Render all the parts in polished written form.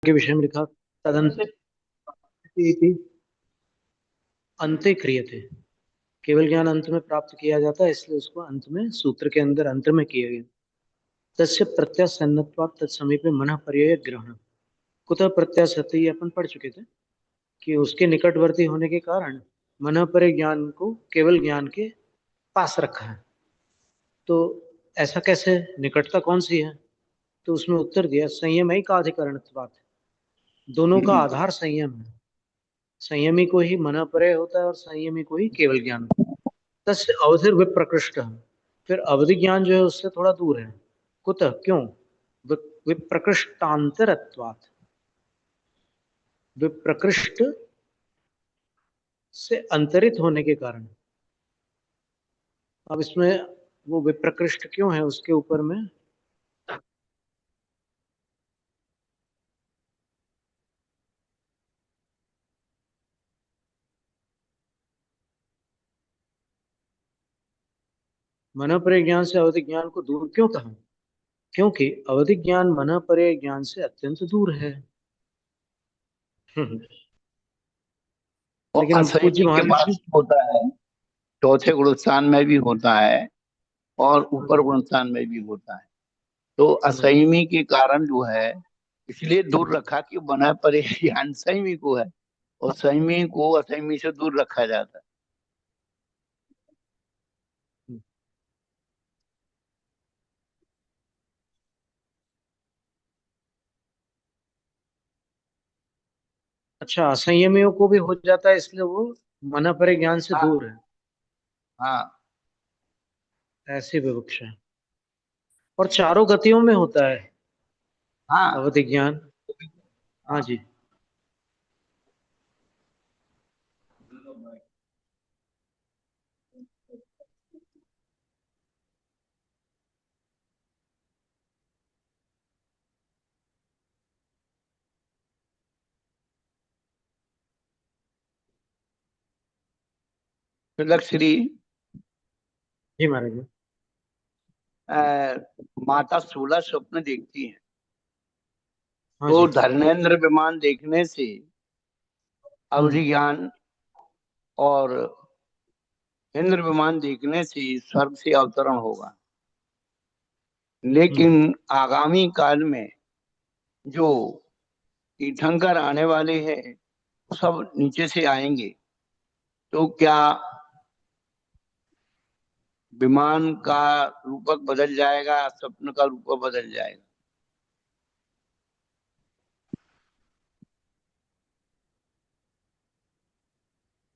के विषय में लिखा तदंत अंते क्रियते। केवल ज्ञान अंत में प्राप्त किया जाता है, इसलिए उसको अंत में सूत्र के अंदर अंत में किया गया। तस्य प्रत्यासन्नत्वात् तत्समीपे मनः पर्यय ग्रहण। कुतः प्रत्यासत्ति, ये अपन पढ़ चुके थे कि उसके निकटवर्ती होने के कारण मनः पर्यय ज्ञान को केवल ज्ञान के पास रखा है। तो ऐसा कैसे, निकटता कौन सी है? तो उसमें उत्तर दिया संयम ही का अधिकरणत्वात्, दोनों का आधार संयम है। संयमी को ही मनः पर्यय होता है और संयमी को ही केवल ज्ञान। तस्य अवधिर विप्रकृष्ट, फिर अवधि ज्ञान जो है उससे थोड़ा दूर है। कुतः, क्यों? विप्रकृष्टांतरत्वात्, विप्रकृष्ट से अंतरित होने के कारण। अब इसमें वो विप्रकृष्ट क्यों है उसके ऊपर में मनः पर्यय ज्ञान से अवधि ज्ञान को दूर क्यों कहा? क्योंकि अवधि ज्ञान मनः पर्यय ज्ञान से अत्यंत दूर है। और लेकिन पूज्य असहनी के महाराज बाद जी। होता है, चौथे गुण स्थान में भी होता है और हाँ ऊपर जी। गुण स्थान में भी होता है। तो हाँ जी। असहनी के कारण जो है इसलिए दूर रखा कि बना परे ज्ञान संयमी को है और संयमी को असहमी से दूर रखा जाता है। अच्छा, असंयमियों को भी हो जाता है, इसलिए वो मना परे ज्ञान से हाँ दूर है, हाँ ऐसी विवक्षा है। और चारों गतियों में होता है हाँ अवधि ज्ञान। हाँ हाँ। जी। तिलक श्री जी महाराज जी। माता 16 स्वप्न देखती है। हाँ तो जी। धर्मेंद्र विमान देखने से हम्म। अवधि ज्ञान और इंद्र विमान देखने से स्वर्ग से अवतरण होगा। हम्म। लेकिन आगामी काल में जो तीर्थंकर आने वाले हैं वो सब नीचे से आएंगे। तो क्या विमान का रूपक बदल जाएगा, स्वप्न का रूपक बदल जाएगा?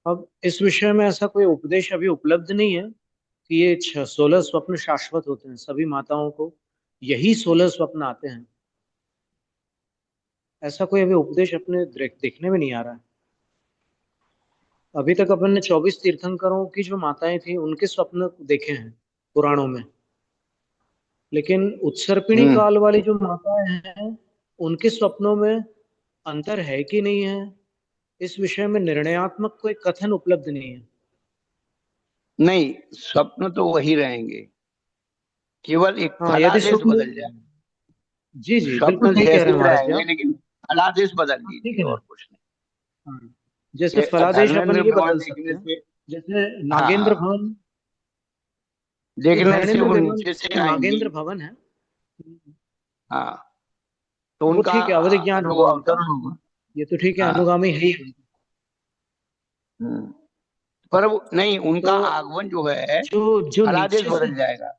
अब इस विषय में ऐसा कोई उपदेश अभी उपलब्ध नहीं है कि ये 16 स्वप्न शाश्वत होते हैं, सभी माताओं को यही 16 स्वप्न आते हैं। ऐसा कोई अभी उपदेश अपने देखने में नहीं आ रहा है। अभी तक अपन ने 24 तीर्थंकरों की जो माताएं थी उनके स्वप्न देखे हैं पुराणों में। लेकिन उत्सर्पिणी हम्म। काल वाली जो माताएं हैं उनके स्वप्नों में अंतर है कि नहीं है, इस विषय में निर्णयात्मक कोई कथन उपलब्ध नहीं है। नहीं, स्वप्न तो वही रहेंगे, केवल एक हाँ, यदि फलादेश स्वप्न, बदल जाए। जी जी बिल्कुल स्वप्न सही कह जैसे रहे हैं ही महाराज जी रहेंगे आप। लेकिन फलादेश बदल हाँ, ठीक है दीजिए ना। और कुछ नहीं। हाँ, जैसे ये फलादेश अपन धर्मेंद्र ये विमान बदल सकते देखने हैं, से, जैसे हाँ नागेंद्र हाँ, भवन। ये देखने से धर्मेंद्र वो विमान नीचे से जो आएंगी। नागेंद्र भवन है, हाँ, तो वो उनका ठीक है, अवधि ज्ञान जो होगा उनका। अवतरण होगा। ये तो ठीक है, हाँ। अनुगामी है ही। हम्म। पर वो नहीं, तो उनका आगमन जो है जो जो फलादेश नीचे से, बदल जाएगा।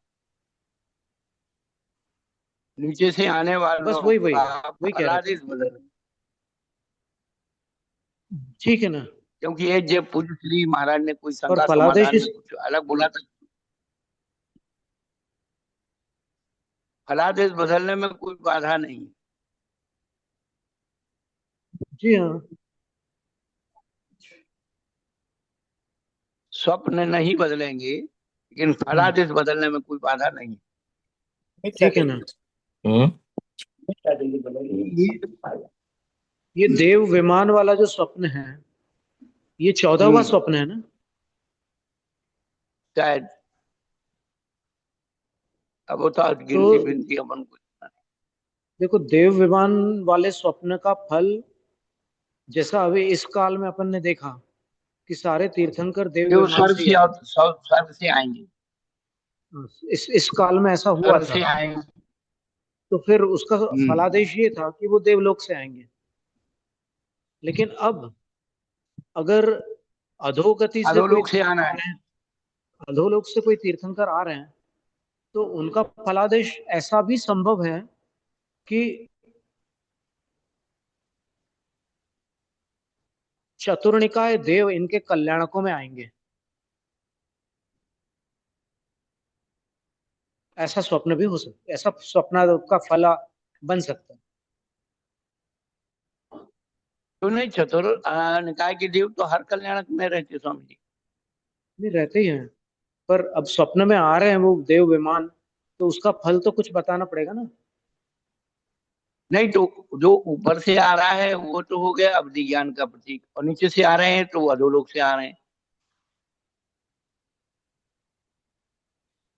नीचे से आने बस वालों वही वही का वही कह रहा था। फलादेश बदल। ठीक है ना। क्योंकि ये जब पूज्य श्री महाराज ने कोई और शंका फलादेश समाधान में कुछ अलग बोला था। फलादेश बदलने में कोई बाधा नहीं। जी हाँ। स्वप्न नहीं बदलेंगे लेकिन हम्म। फलादेश बदलने में कोई बाधा नहीं। ठीक है ना। हम्म। ये देव विमान वाला जो स्वप्न है, ये 14वां हम्म। स्वप्न है ना। शायद अब वो तो तो गिनती बिनती अपन को। देखो, देव विमान वाले स्वप्न का फल, जैसा अभी इस काल में अपन ने देखा कि सारे तीर्थंकर देव जो विमान स्वर्ग से ही से आए। स्वर्ग से आएंगे। इस काल में ऐसा हुआ स्वर्ग था। से आएंगे। तो फिर उसका हम्म। फलादेश ये था कि वो देवलोक से आएंगे। लेकिन अब अगर अधोगति से कोई अधोलोक से आना आ है। रहे हैं, अधोलोक से कोई तीर्थंकर आ रहे हैं, तो उनका फलादेश ऐसा भी संभव है कि चतुर्निकाय देव इनके कल्याणकों में आएंगे। ऐसा स्वप्न भी हो सकता, ऐसा स्वप्न का फल बन सकता है। तो नहीं, चतुर निकाय के देव तो हर कल्याणक में रहते स्वामी जी। नहीं, रहते ही हैं। पर अब स्वप्न में आ रहे हैं वो देव विमान, तो उसका फल तो कुछ बताना पड़ेगा ना। नहीं तो जो ऊपर से आ रहा है वो तो हो गया अवधि ज्ञान का प्रतीक, और नीचे से आ रहे हैं तो वो अधोलोक से आ रहे हैं।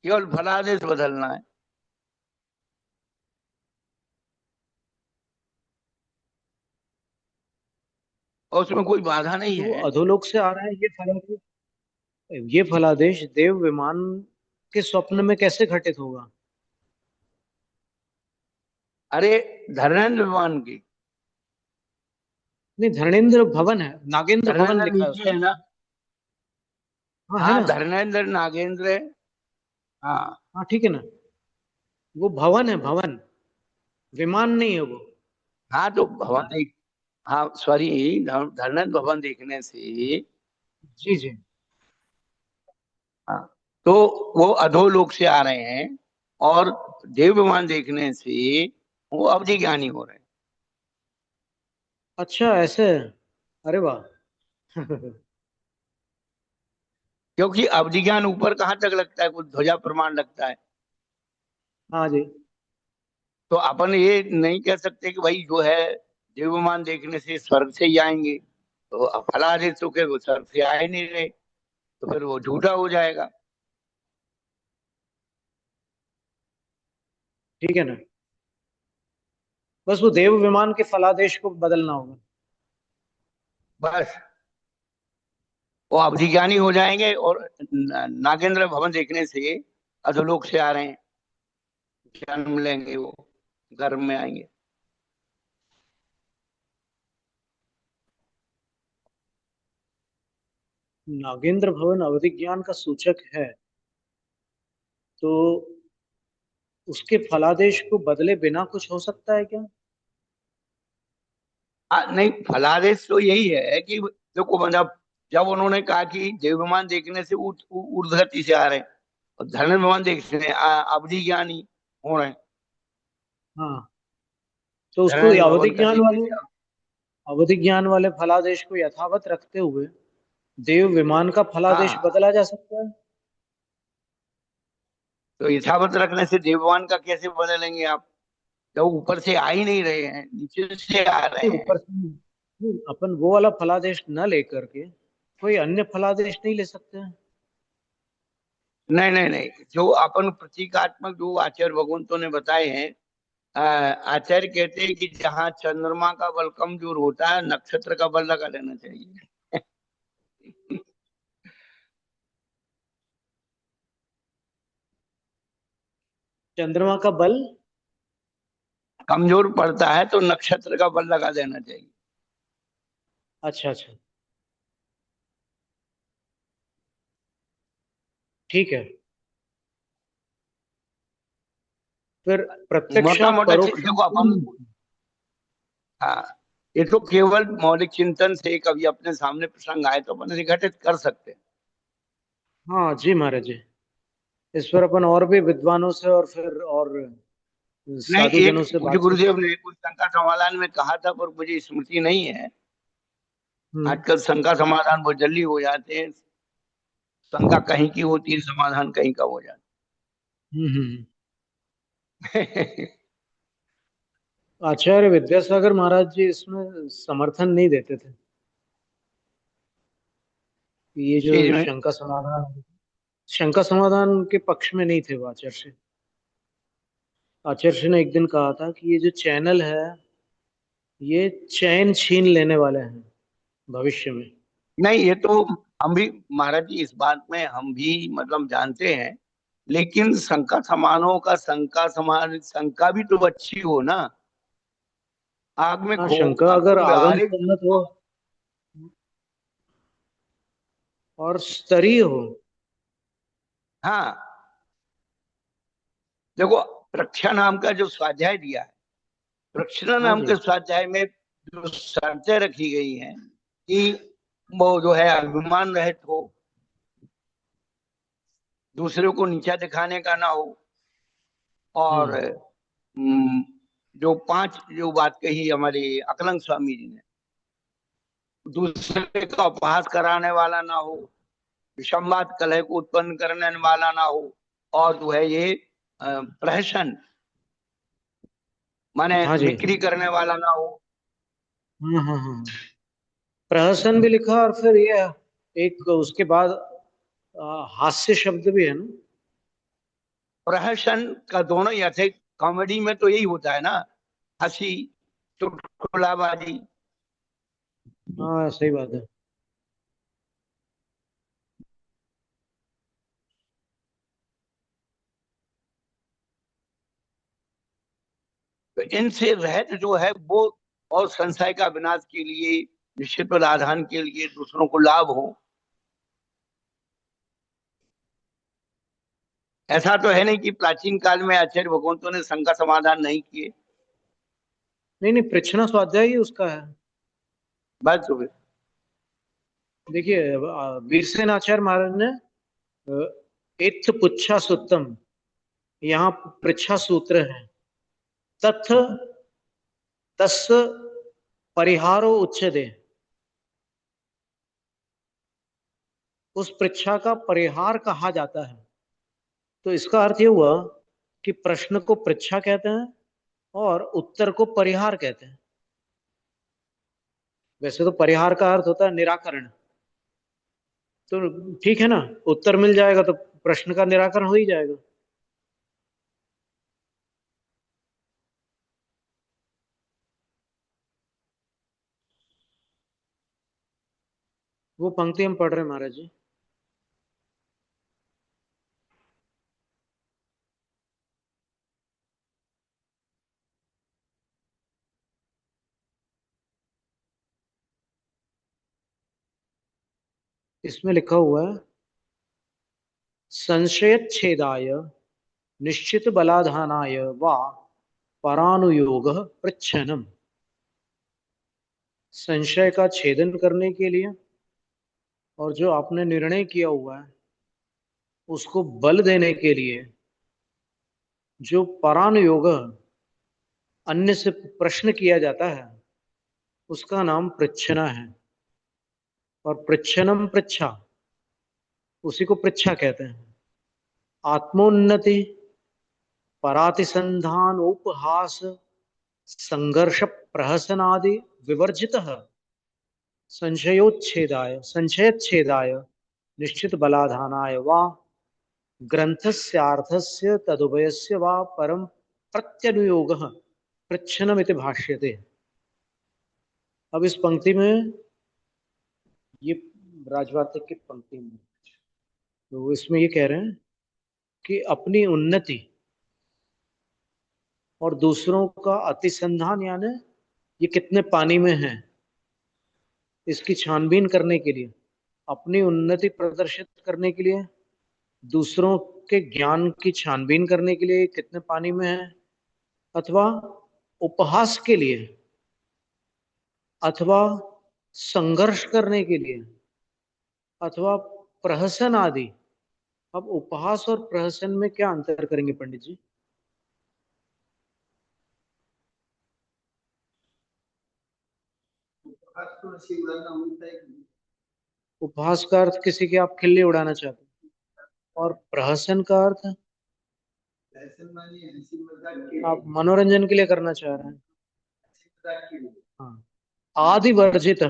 केवल फलादेश बदलना है, और उसमें कोई बाधा नहीं तो वो है। अधोलोक से आ रहा है, ये फलादेश देव विमान के स्वप्न में कैसे घटित होगा? अरे, धर्मेंद्र भगवान की। नहीं, धर्मेंद्र भवन है, नागेंद्र भवन धर्मेंद्र लिखा है नीचे उसमें। है ना। हाँ, है हाँ, ना। धर्मेंद्र नागेंद्र है। हाँ। हाँ, ठीक है ना। वो भवन है, भवन, विमान नहीं है वो। हाँ तो भवन देख, हाँ सॉरी, धर्मेंद्र भवन देखने से, जी जी। हाँ, तो वो अधोलोक से आ रहे हैं, और देव विमान देखने से वो अवधि ज्ञानी हो रहे हैं। अच्छा, ऐसे है। अरे वाह। क्योंकि अवधि ज्ञान ऊपर कहाँ तक लगता है, कुछ ध्वजा प्रमाण लगता है। हाँ जी। तो अपन ये नहीं कह सकते कि भाई जो है देव विमान देखने से स्वर्ग से ही आएंगे, तो फलादित्य तो के वो स्वर्ग से आए नहीं रहे, तो फिर वो झूठा हो जाएगा। ठीक है ना। बस वो देव विमान के फलादेश को बदलना होगा। बस वो अवधि ज्ञानी हो जाएंगे, और नागेंद्र भवन देखने से अधोलोक से आ रहे हैं, जन्म लेंगे वो, गर्भ में आएंगे। नागेंद्र भवन अवधि ज्ञान का सूचक है, तो उसके फलादेश को बदले बिना कुछ हो सकता है क्या? नहीं, फलादेश तो यही है कि देखो, मतलब जब उन्होंने कहा कि देव विमान देखने से ऊर्ध्व गति से आ रहे हैं, और धर्म विमान देखने अवधि ज्ञानी हो रहे हैं। हाँ, तो उसको धर्म भवन का देखने से अवधि ज्ञान वाले फलादेश को यथावत रखते हुए देव विमान का फलादेश हाँ, बदला जा सकता है। तो यथावत रखने से देववान का कैसे बदलेंगे आप, जब ऊपर से आ ही नहीं रहे हैं, नीचे से आ रहे नहीं, हैं। ऊपर से नहीं, अपन वो वाला फलादेश न लेकर के कोई अन्य फलादेश नहीं ले सकते हैं? नहीं नहीं नहीं, जो अपन प्रतीकात्मक जो आचार्य भगवंतों ने बताए हैं, आचार्य कहते हैं कि जहाँ चंद्रमा का बल कमजोर होता है, नक्षत्र का बल लगा लेना चाहिए। चंद्रमा का बल। कमजोर पड़ता है तो नक्षत्र का बल लगा देना चाहिए। अच्छा अच्छा, ठीक है। फिर मोटा प्रत्यक्षा मोटा परोक्षा देखो क्यों अपन, नहीं होती? हाँ, ये तो केवल मौलिक चिंतन से कभी अपने सामने प्रसंग आए तो अपन विघटित कर सकते हैं। हाँ जी महाराज जी। इस पर अपन और भी विद्वानों से और फिर और नहीं, साधु एक जनों से पूज्य बातचीत। गुरुदेव ने कुछ शंका समाधान में कहा था, पर मुझे स्मृति नहीं है। हम्म आजकल शंका समाधान बहुत जल्दी हो जाते हैं, शंका कहीं की होती है, समाधान कहीं का हो जाता हम्म। है। आचार्य विद्यासागर महाराज जी इसमें समर्थन नहीं देते थे कि ये इस जो चीज में शंका समाधान के पक्ष में नहीं थे वो आचार्य। आचार्य ने एक दिन कहा था कि ये जो चैनल है ये चैन छीन लेने वाले हैं भविष्य में। नहीं, ये तो हम भी महाराज जी, इस बात में हम भी मतलब जानते हैं, लेकिन शंका समानों का शंका समान शंका भी तो अच्छी हो ना। आग में हाँ, खो शंका अब अगर आगम हर एक। सम्मत हो और स्तरीय हो। हाँ, देखो, प्रख्या नाम का जो स्वाध्याय दिया है, प्रक्षरा हाँ नाम जी। के स्वाध्याय में जो शर्तें रखी गई हैं कि वो जो है अभिमान रहित हो, दूसरे को नीचा दिखाने का ना हो, और हम्म। जो पांच जो बात कही हमारे अकलंग स्वामी जी ने, दूसरे का उपहास कराने वाला ना हो, विषमवाद कलह को उत्पन्न करने वाला ना हो, और जो है ये प्रहसन माने हाँ जी। बिक्री करने वाला ना हो। हाँ हाँ हाँ। प्रहसन भी लिखा और फिर ये एक उसके बाद हास्य शब्द भी है ना। प्रहसन का दोनों ही अर्थ है। कॉमेडी में तो यही होता है ना, हंसी, चुटकुलाबाजी। हाँ सही बात है। तो इनसे रहित जो है वो, और संशय का विनाश के लिए, निश्चित आधान के लिए, दूसरों को लाभ हो, ऐसा तो है नहीं कि प्राचीन काल में आचार्य भगवंतों ने शंका समाधान नहीं किए। नहीं नहीं, पृछना स्वाध्याय ही उसका है। बस तो फिर। देखिए वीरसेन आचार्य महाराज ने इत्थ पुच्छा सुत्तम, यहाँ पृच्छा सूत्र है। तथ तस् परिहारो उच्यते, उस पृच्छा का परिहार कहा जाता है। तो इसका अर्थ ये हुआ कि प्रश्न को पृच्छा कहते हैं और उत्तर को परिहार कहते हैं। वैसे तो परिहार का अर्थ होता है निराकरण। तो ठीक है ना, उत्तर मिल जाएगा तो प्रश्न का निराकरण हो ही जाएगा। वो पंक्ति हम पढ़ रहे हैं महाराज जी। इसमें लिखा हुआ है, संशयच्छेदाय निश्चित बलाधानाय वा परानुयोग पृच्छनम। संशय का छेदन करने के लिए और जो आपने निर्णय किया हुआ है उसको बल देने के लिए जो परानुयोग अन्य से प्रश्न किया जाता है उसका नाम पृच्छना है। और पृच्छनम पृच्छा, उसी को पृच्छा कहते हैं। आत्मोन्नति, परातिसंधान, उपहास, संघर्ष, प्रहसनादि विवर्जित संशयच्छेदाय निश्चित बलाधानाय वा ग्रंथस्यार्थस्य तदुभयस्य वा परम प्रत्यनुयोगः पृच्छनमिति भाष्यते। अब इस पंक्ति में, ये राजवार्तिक की पंक्ति में, तो इसमें ये कह रहे हैं कि अपनी उन्नति और दूसरों का अतिसंधान, यानी ये कितने पानी में है इसकी छानबीन करने के लिए, अपनी उन्नति प्रदर्शित करने के लिए, दूसरों के ज्ञान की छानबीन करने के लिए कितने पानी में है, अथवा उपहास के लिए, अथवा संघर्ष करने के लिए, अथवा प्रहसन आदि। अब उपहास और प्रहसन में क्या अंतर करेंगे पंडित जी? उपहास का अर्थ किसी के आप खिल्ली उड़ाना चाहते हैं, और प्रहसन का अर्थ आप मनोरंजन के लिए करना चाह रहे हैं। हाँ, आदि वर्जित है,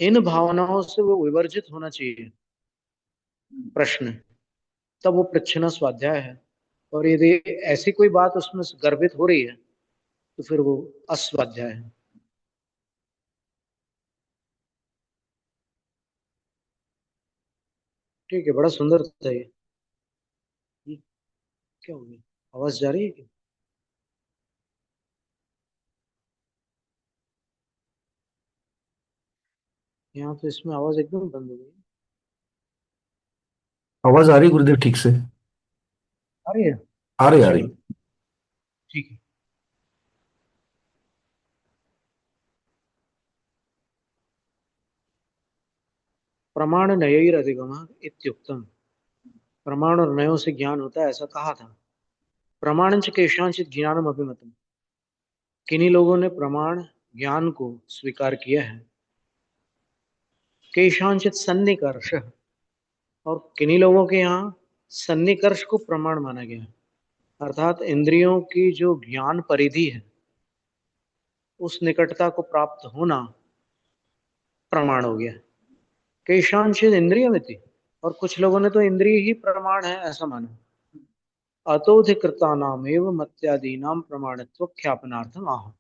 इन भावनाओं से वो विवर्जित होना चाहिए प्रश्न, तब वो प्रच्छना स्वाध्याय है। और यदि ऐसी कोई बात उसमें गर्भित हो रही है तो फिर वो अस्वाध्याय है। ठीक है, बड़ा सुंदर था ये क्या हो गया, आवाज जा रही है क्या? यहाँ तो इसमें आवाज एकदम बंद हो गई। आवाज आ रही है गुरुदेव ठीक से? आ रही है। आ रही। चलो ठीक है। प्रमाण नयैरधिगमः इत्युक्तम। प्रमाण और नयों से ज्ञान होता है ऐसा कहा था। प्रमाणंच केषांचित ज्ञानम अभिमतम। किन्हीं लोगों ने प्रमाण ज्ञान को स्वीकार किया है। केषांचित सन्निकर्ष, और किन्हीं लोगों के यहाँ सन्निकर्ष को प्रमाण माना गया है। अर्थात इंद्रियों की जो ज्ञान परिधि है उस निकटता को प्राप्त होना प्रमाण हो गया। केषांचित इंद्रियमिति, और कुछ लोगों ने तो इंद्रिय ही प्रमाण है ऐसा माना। अतोधिकृतानाम एवं मत्यादीनाम प्रमाणत्व ख्यापनार्थम आह।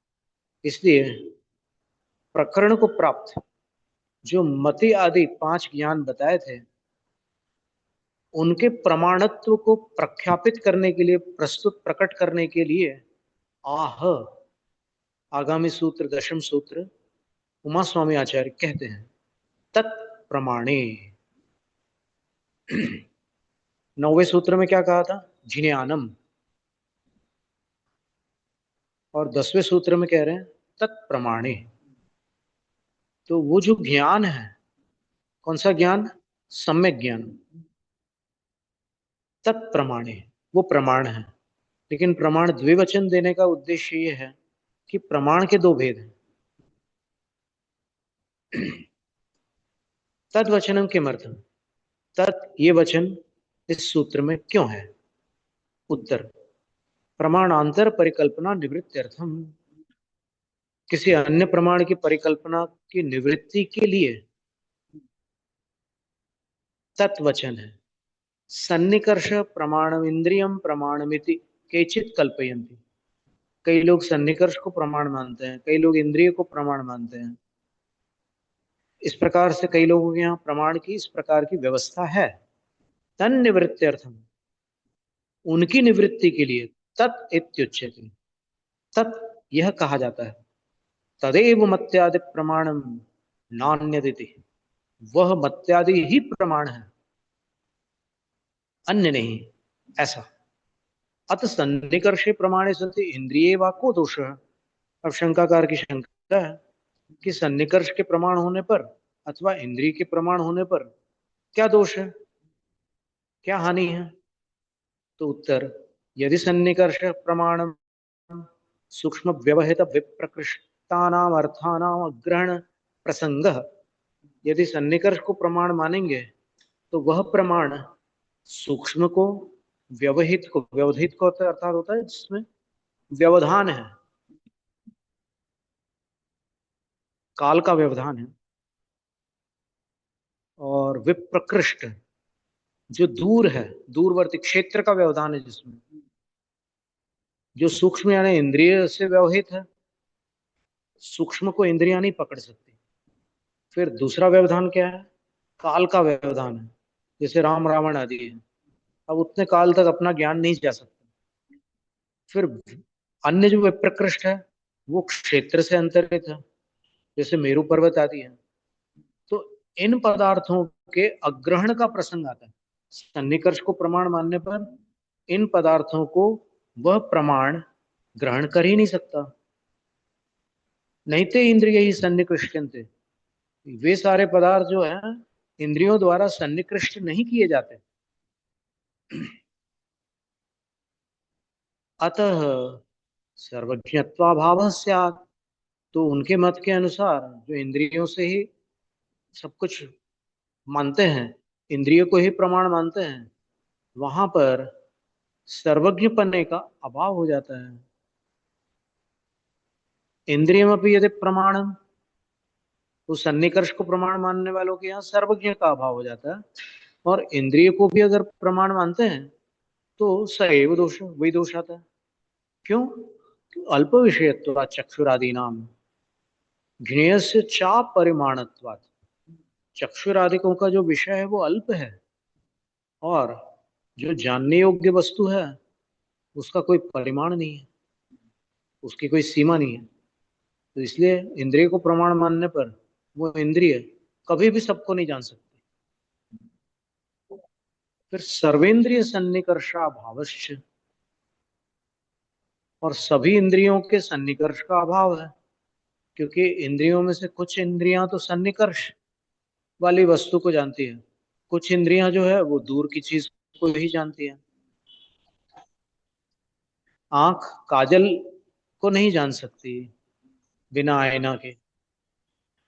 इसलिए प्रकरण को प्राप्त जो मति आदि 5 ज्ञान बताए थे उनके प्रमाणत्व को प्रख्यापित करने के लिए, प्रस्तुत प्रकट करने के लिए आह, आगामी सूत्र 10वें सूत्र उमा स्वामी आचार्य कहते हैं तत्प्रमाणे। 9वें सूत्र में क्या कहा था? जिन्यानम। और 10वें सूत्र में कह रहे हैं तत्प्रमाणे। तो वो जो ज्ञान है, कौन सा ज्ञान? सम्यक ज्ञान। तत्प्रमाणे, वो प्रमाण है। लेकिन प्रमाण द्विवचन देने का उद्देश्य ये है कि प्रमाण के 2 भेद हैं। तद वचनम किमर्थम, तत् ये वचन इस सूत्र में क्यों है? उत्तर, प्रमाणांतर परिकल्पना निवृत्त्यर्थम। किसी अन्य प्रमाण की परिकल्पना की निवृत्ति के लिए तत्वचन है। सन्निकर्ष प्रमाणम इंद्रियम प्रमाणमिति केचित कल्पयन्ति। कई लोग सन्निकर्ष को प्रमाण मानते हैं, कई लोग इंद्रिय को प्रमाण मानते हैं। इस प्रकार से कई लोगों के यहाँ प्रमाण की इस प्रकार की व्यवस्था है। तन निवृत्त्यर्थम, उनकी निवृत्ति के लिए तत् इत्युच्यते, तत् यह कहा जाता है। तदेव मत्यादि प्रमाणम नान्यदिति, वह मत्यादि ही प्रमाण है, अन्य नहीं, ऐसा। अत सन्निकर्षे प्रमाणे सति इंद्रिय वा को दोष है। अब शंकाकार की शंका है कि सन्निकर्ष के प्रमाण होने पर अथवा इंद्रिय के प्रमाण होने पर क्या दोष है, क्या हानि है? तो उत्तर, यदि सन्निकर्ष प्रमाण सूक्ष्म व्यवहित विप्रकृष्टानाम अर्थानाम ग्रहण प्रसंग, यदि सन्निकर्ष को प्रमाण मानेंगे तो वह प्रमाण सूक्ष्म को, व्यवहित को, व्यवधित को अर्थात होता है जिसमें व्यवधान है, काल का व्यवधान है, और विप्रकृष्ट जो दूर है, दूरवर्ती क्षेत्र का व्यवधान है, जिसमें जो सूक्ष्म यानी इंद्रिय से व्यवहित है, सूक्ष्म को इंद्रियां नहीं पकड़ सकती। फिर दूसरा व्यवधान क्या है? काल का व्यवधान है, जैसे राम रावण आदि है, अब उतने काल तक अपना ज्ञान नहीं जा सकता। फिर अन्य जो विप्रकृष्ट है वो क्षेत्र से अंतरित है, जैसे मेरू पर्वत आदि है। तो इन पदार्थों के अग्रहण का प्रसंग आता है। सन्निकर्ष को प्रमाण मानने पर इन पदार्थों को वह प्रमाण ग्रहण कर ही नहीं सकता। नहीं ते इंद्रिय ही सन्निकृष्टन्ते, वे सारे पदार्थ जो है इंद्रियों द्वारा सन्निकृष्ट नहीं किए जाते। अतः सर्वज्ञत्वाभावः स्यात्, तो उनके मत के अनुसार जो इंद्रियों से ही सब कुछ मानते हैं, इंद्रियों को ही प्रमाण मानते हैं, वहां पर सर्वज्ञ पन्ने का अभाव हो जाता है। इंद्रियम अपनी यदि प्रमाणम, तो सन्निकर्ष को प्रमाण मानने वालों के यहाँ सर्वज्ञ का अभाव हो जाता है। और इंद्रिय को भी अगर प्रमाण मानते हैं तो स एव दोष, वही दोष आता है। क्यों? अल्प विषयत्व चक्षुरादि नाम ज्ञेयस्य चा परिमाणत्वात्, चक्षुरादिकों का जो विषय है वो अल्प है, और जो जानने योग्य वस्तु है उसका कोई परिमाण नहीं है, उसकी कोई सीमा नहीं है। तो इसलिए इंद्रिय को प्रमाण मानने पर वो इंद्रिय कभी भी सबको नहीं जान सकती। फिर सर्वेंद्रिय सन्निकर्षा भावश्च, और सभी इंद्रियों के सन्निकर्ष का अभाव है, क्योंकि इंद्रियों में से कुछ इंद्रियां तो सन्निकर्ष वाली वस्तु को जानती है, कुछ इंद्रियां जो है वो दूर की चीज को ही जानती है। आंख काजल को नहीं जान सकती बिना आईना के,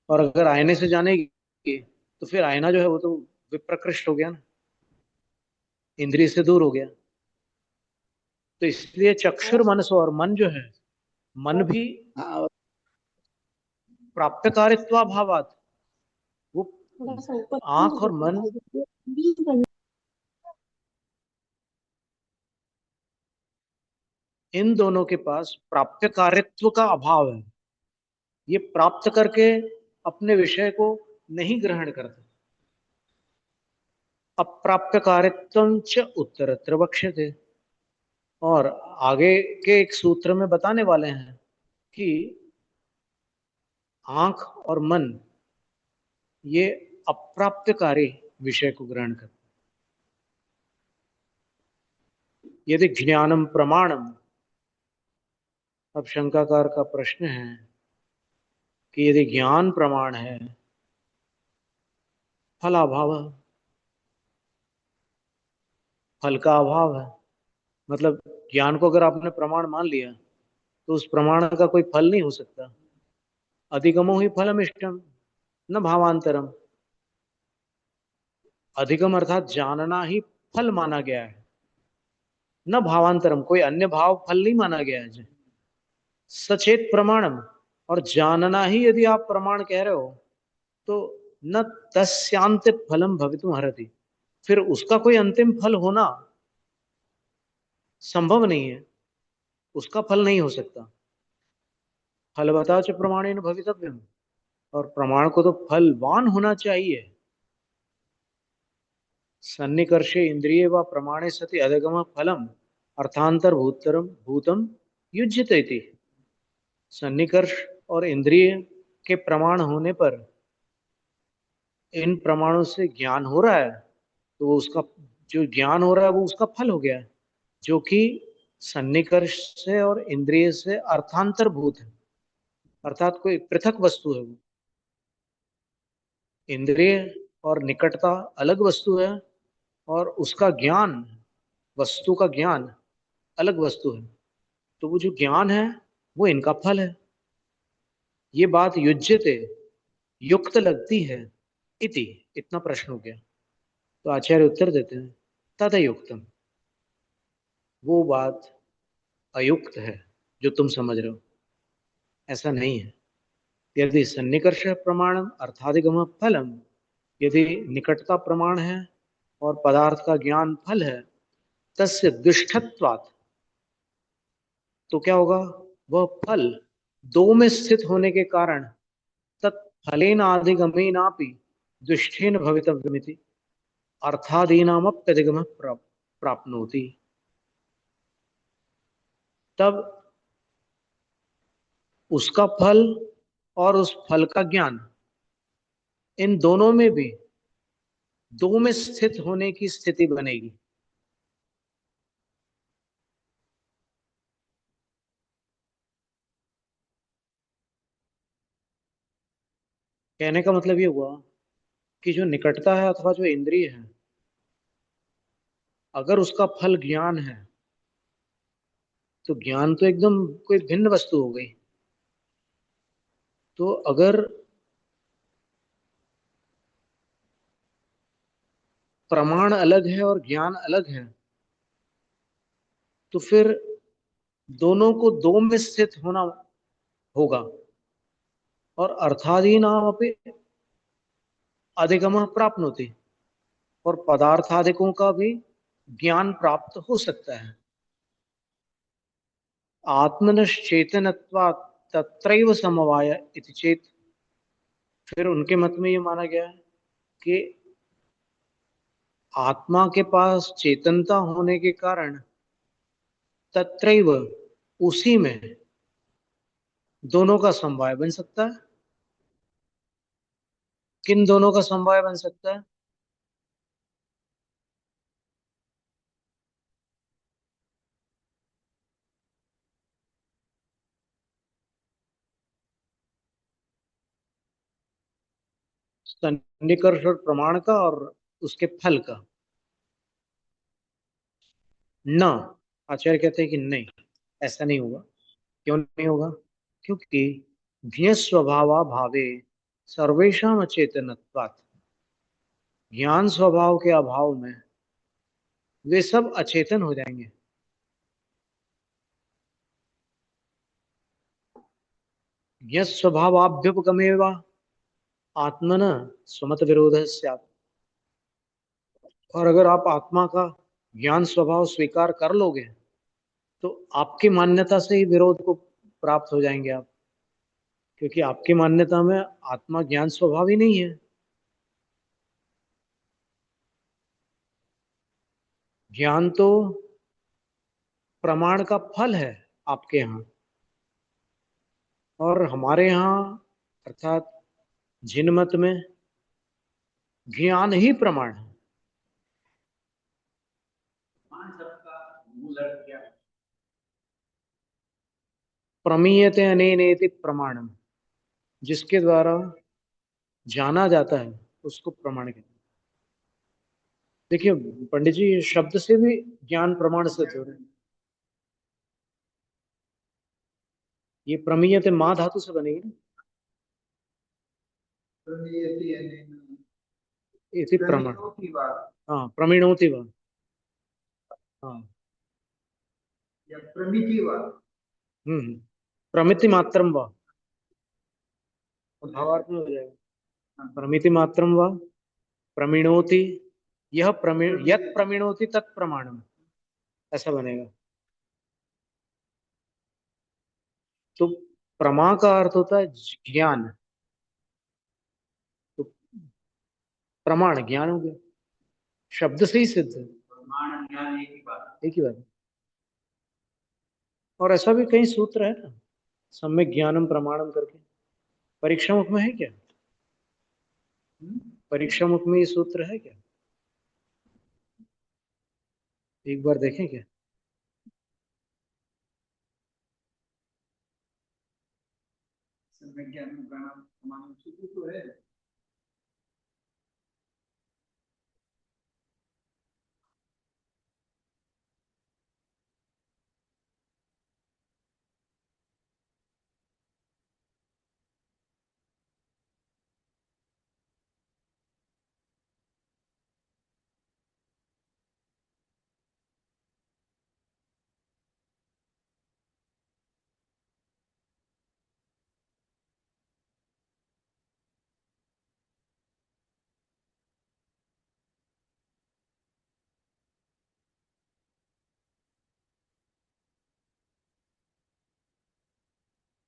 और अगर आईने से जानेगी तो फिर आईना जो है वो तो विप्रकृष्ट हो गया ना, इंद्रिय से दूर हो गया। तो इसलिए चक्षुर मनस, और मन जो है, मन भी प्राप्त कारित्वाभावात, वो आंख और मन इन दोनों के पास प्राप्त कारित्व का अभाव है, ये प्राप्त करके अपने विषय को नहीं ग्रहण करते। अप्राप्त कारित्वं च उत्तरत्र वक्ष्यते, और आगे के एक सूत्र में बताने वाले हैं कि आंख और मन ये अप्राप्तकारी विषय को ग्रहण करते। यदि ज्ञानम प्रमाणम, अब शंकाकार का प्रश्न है कि यदि ज्ञान प्रमाण है, फलाभाव, फल का अभाव है, मतलब ज्ञान को अगर आपने प्रमाण मान लिया तो उस प्रमाण का कोई फल नहीं हो सकता। अधिगमो ही फलम इष्टम न भावांतरम, अधिगम अर्थात जानना ही फल माना गया है, न भावांतरम, कोई अन्य भाव फल नहीं माना गया है। सचेत प्रमाणम, और जानना ही यदि आप प्रमाण कह रहे हो तो न तस्यांत फलम भवितुम अर्हति, फिर उसका कोई अंतिम फल होना संभव नहीं है, उसका फल नहीं हो सकता। फलवता च प्रमाणेन भवितव्यम, और प्रमाण को तो फलवान होना चाहिए। सन्निकर्षे इंद्रिय व प्रमाणे सति अधिगम फलम अर्थांतर भूतरम भूतम युज्यते इति। सन्निकर्ष और इंद्रिय के प्रमाण होने पर इन प्रमाणों से ज्ञान हो रहा है, तो वो उसका जो ज्ञान हो रहा है वो उसका फल हो गया है, जो कि सन्निकर्ष से और इंद्रिय से अर्थांतरभूत है, अर्थात कोई पृथक वस्तु है वो। इंद्रिय और निकटता अलग वस्तु है, और उसका ज्ञान, वस्तु का ज्ञान अलग वस्तु है। तो वो जो ज्ञान है वो इनका फल है। ये बात युज्यते, युक्त लगती है, इति, इतना प्रश्न हो गया। तो आचार्य उत्तर देते हैं तदयुक्तम, वो बात अयुक्त है जो तुम समझ रहे हो, ऐसा नहीं है। यदि सन्निकर्ष प्रमाण अर्थाधिगम फलम, यदि निकटता प्रमाण है और पदार्थ का ज्ञान फल है, तस्य दुष्टत्वात्, तो क्या होगा, वह फल दो में स्थित होने के कारण तत्फलेन अधिगमेनापि दुष्टेन भवितव्यमिति अर्थादीनामप्यधिगम प्राप्नोति। तब उसका फल और उस फल का ज्ञान, इन दोनों में भी दो में स्थित होने की स्थिति बनेगी। कहने का मतलब ये हुआ कि जो निकटता है अथवा जो इंद्रिय है, अगर उसका फल ज्ञान है तो ज्ञान तो एकदम कोई भिन्न वस्तु हो गई। तो अगर प्रमाण अलग है और ज्ञान अलग है, तो फिर दोनों को दो में स्थित होना होगा, और अर्थादीनाम अपि अधिगम प्राप्नोति, और पदार्थादिकों का भी ज्ञान प्राप्त हो सकता है। आत्मनश्चेतनत्वात् तत्रैव समवाय इति चेत, फिर उनके मत में ये माना गया है कि आत्मा के पास चेतनता होने के कारण तत्रैव, उसी में दोनों का समवाय बन सकता है। किन दोनों का समवाय बन सकता है? सन्निकर्ष और प्रमाण का और उसके फल का। न, आचार्य कहते हैं कि नहीं, ऐसा नहीं होगा। क्यों नहीं होगा? क्योंकि ज्ञ स्वभावा भावे सर्वेशम अचेतनत्वात्, ज्ञान स्वभाव के अभाव में वे सब अचेतन हो जाएंगे। ज्ञ स्वभावाभ्युपगमेव आत्मन स्वमत विरोध स्यात्, और अगर आप आत्मा का ज्ञान स्वभाव स्वीकार कर लोगे तो आपकी मान्यता से ही विरोध को प्राप्त हो जाएंगे आप, क्योंकि आपकी मान्यता में आत्मा ज्ञान स्वभाव ही नहीं है। ज्ञान तो प्रमाण का फल है आपके यहाँ, और हमारे यहाँ अर्थात जिन मत में ज्ञान ही प्रमाण है। प्रमीयते अनेनेति प्रमाणम, जिसके द्वारा जाना जाता है उसको प्रमाण कहते हैं। देखिए पंडित जी, ये शब्द से भी ज्ञान प्रमाण सिद्ध हो रहे हैं। ये प्रमीयते माँ धातु से बनेगी ना, इति प्रमाण। हाँ, प्रमीणोति वा। हाँ, प्रमिति मात्रम वा, भावार्थ में हो जाएगा। प्रमिति मात्रम वा प्रमीणोति, यह प्रमीण यत प्रमीणोति तत् प्रमाणम, ऐसा बनेगा। तो प्रमा का अर्थ होता है ज्ञान, तो प्रमाण ज्ञान हो गया, शब्द से ही सिद्ध है। एक ही बात है। और ऐसा भी कई सूत्र है ना, सम्यक ज्ञानम प्रमाणम करके। परीक्षा मुख में है क्या? परीक्षा मुख में ये सूत्र है क्या? एक बार देखें क्या?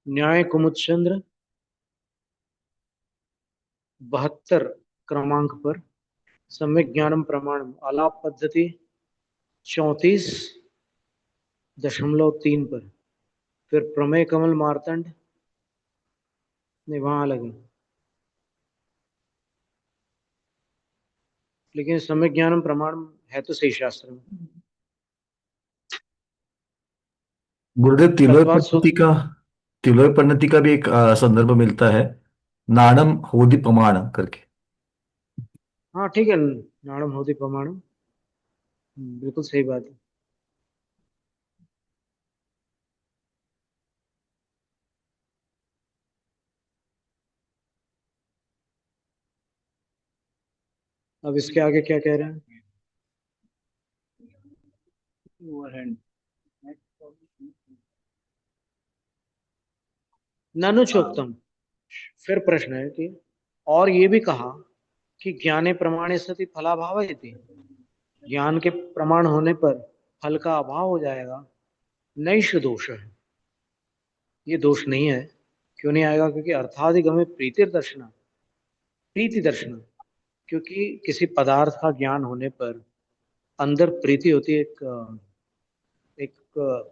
न्याय कुमुदचंद्र 72 क्रमांक पर सम्यक ज्ञानम प्रमाणम आलाप पद्धति 34.3 पर, फिर प्रमेय कमल मार्तंड ने वहां अलग है, लेकिन सम्यक ज्ञानम प्रमाणम है तो सही शास्त्र में। गुरुदेव तिलोय तत्वात पद्धति का, तिलोय पद्धति का भी एक संदर्भ मिलता है, नाणम होदि प्रमाण करके। हाँ ठीक है, नाणम होती प्रमाणम, बिल्कुल सही बात है। अब इसके आगे क्या कह रहे हैं? ननुचोक्तम, फिर प्रश्न है कि और ये भी कहा कि ज्ञाने प्रमाणे सति फलाभाव थी, ज्ञान के प्रमाण होने पर फल का अभाव हो जाएगा, नैष दोष है। ये दोष नहीं है। क्यों नहीं आएगा? क्योंकि अर्थाधिगमे प्रीतिर दर्शन, प्रीति दर्शन, क्योंकि किसी पदार्थ का ज्ञान होने पर अंदर प्रीति होती है, एक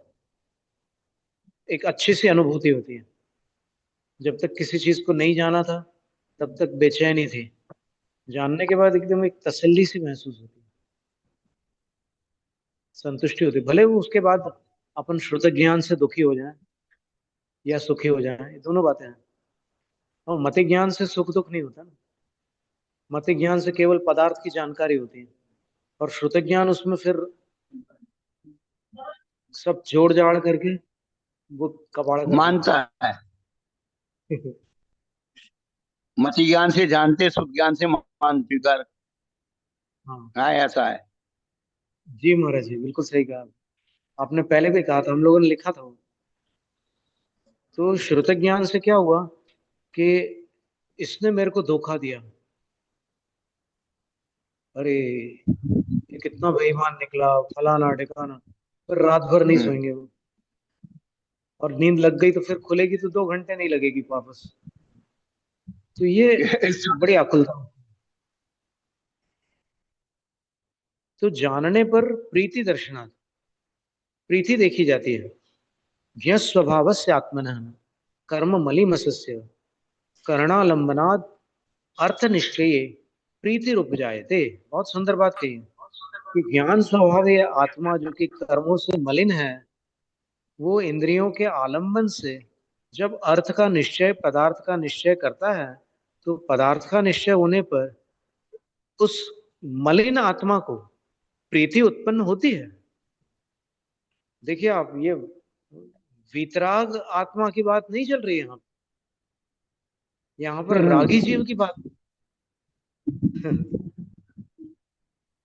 एक अच्छी सी अनुभूति होती है। जब तक किसी चीज को नहीं जाना था तब तक बेचैनी थी, जानने के बाद एकदम एक तसल्ली सी महसूस होती है, संतुष्टि होती है। भले वो उसके बाद अपन श्रुत ज्ञान से दुखी हो जाए या सुखी हो जाए, ये दोनों बातें हैं। और मति ज्ञान से सुख दुख नहीं होता ना। मति ज्ञान से केवल पदार्थ की जानकारी होती है, और श्रुत ज्ञान उसमें फिर सब जोड़ जाड़ करके वो कबाड़ कर देता मानता है। है। मति ज्ञान से जानते, शुद्ध ज्ञान से मान स्वीकार। हाँ हाँ, ऐसा है। जी महाराज जी, बिल्कुल सही कहा। आपने पहले भी कहा था, हम लोगों ने लिखा था वो। तो श्रुत ज्ञान से क्या हुआ कि इसने मेरे को धोखा दिया, अरे ये कितना बेईमान निकला, फलाना ढिकाना, फिर रात भर नहीं हम्म। सोएंगे वो। और नींद लग गई तो फिर खुलेगी तो 2 घंटे नहीं लगेगी वापस। तो ये बड़ी अकुल था। तो जानने पर प्रीति दर्शनात्, प्रीति देखी जाती है। ज्ञ स्वभावस्य आत्मनः कर्म मलिमसस्य करणालंबनात् अर्थ निश्चय प्रीति उपजायते। बहुत सुंदर बात कही है कि ज्ञान स्वभाव है आत्मा जो कि कर्मों से मलिन है, वो इंद्रियों के आलंबन से जब अर्थ का निश्चय, पदार्थ का निश्चय करता है, तो पदार्थ का निश्चय होने पर उस मलिन आत्मा को प्रीति उत्पन्न होती है। देखिए आप, ये वीतराग आत्मा की बात नहीं चल रही है यहाँ। यहाँ पर रागी जीव की बात।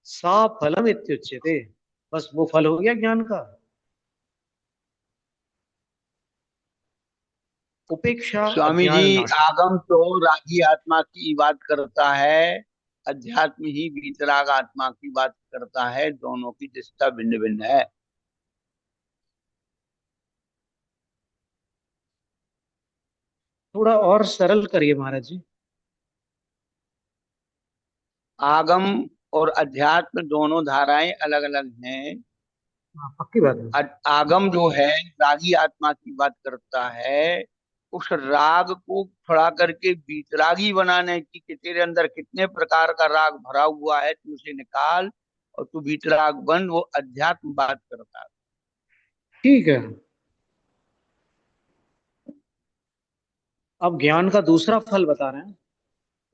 सा फलम इत्युच्यते, बस वो फल हो गया ज्ञान का। उपेक्षा स्वामी जी, अज्ञान नाश। आगम तो रागी आत्मा की बात करता है, अध्यात्म ही वीतराग आत्मा की बात करता है। दोनों की दिशा भिन्न भिन्न है। थोड़ा और सरल करिए महाराज जी। आगम और अध्यात्म दोनों धाराएं अलग अलग हैं। हाँ, पक्की बात है। आगम जो है रागी आत्मा की बात करता है। उस राग को खड़ा करके बीतरागी बनाने की, कि तेरे अंदर कितने प्रकार का राग भरा हुआ है, तू उसे निकाल और तू बीतराग बन, वो अध्यात्म बात करता है। ठीक है। अब ज्ञान का दूसरा फल बता रहे हैं।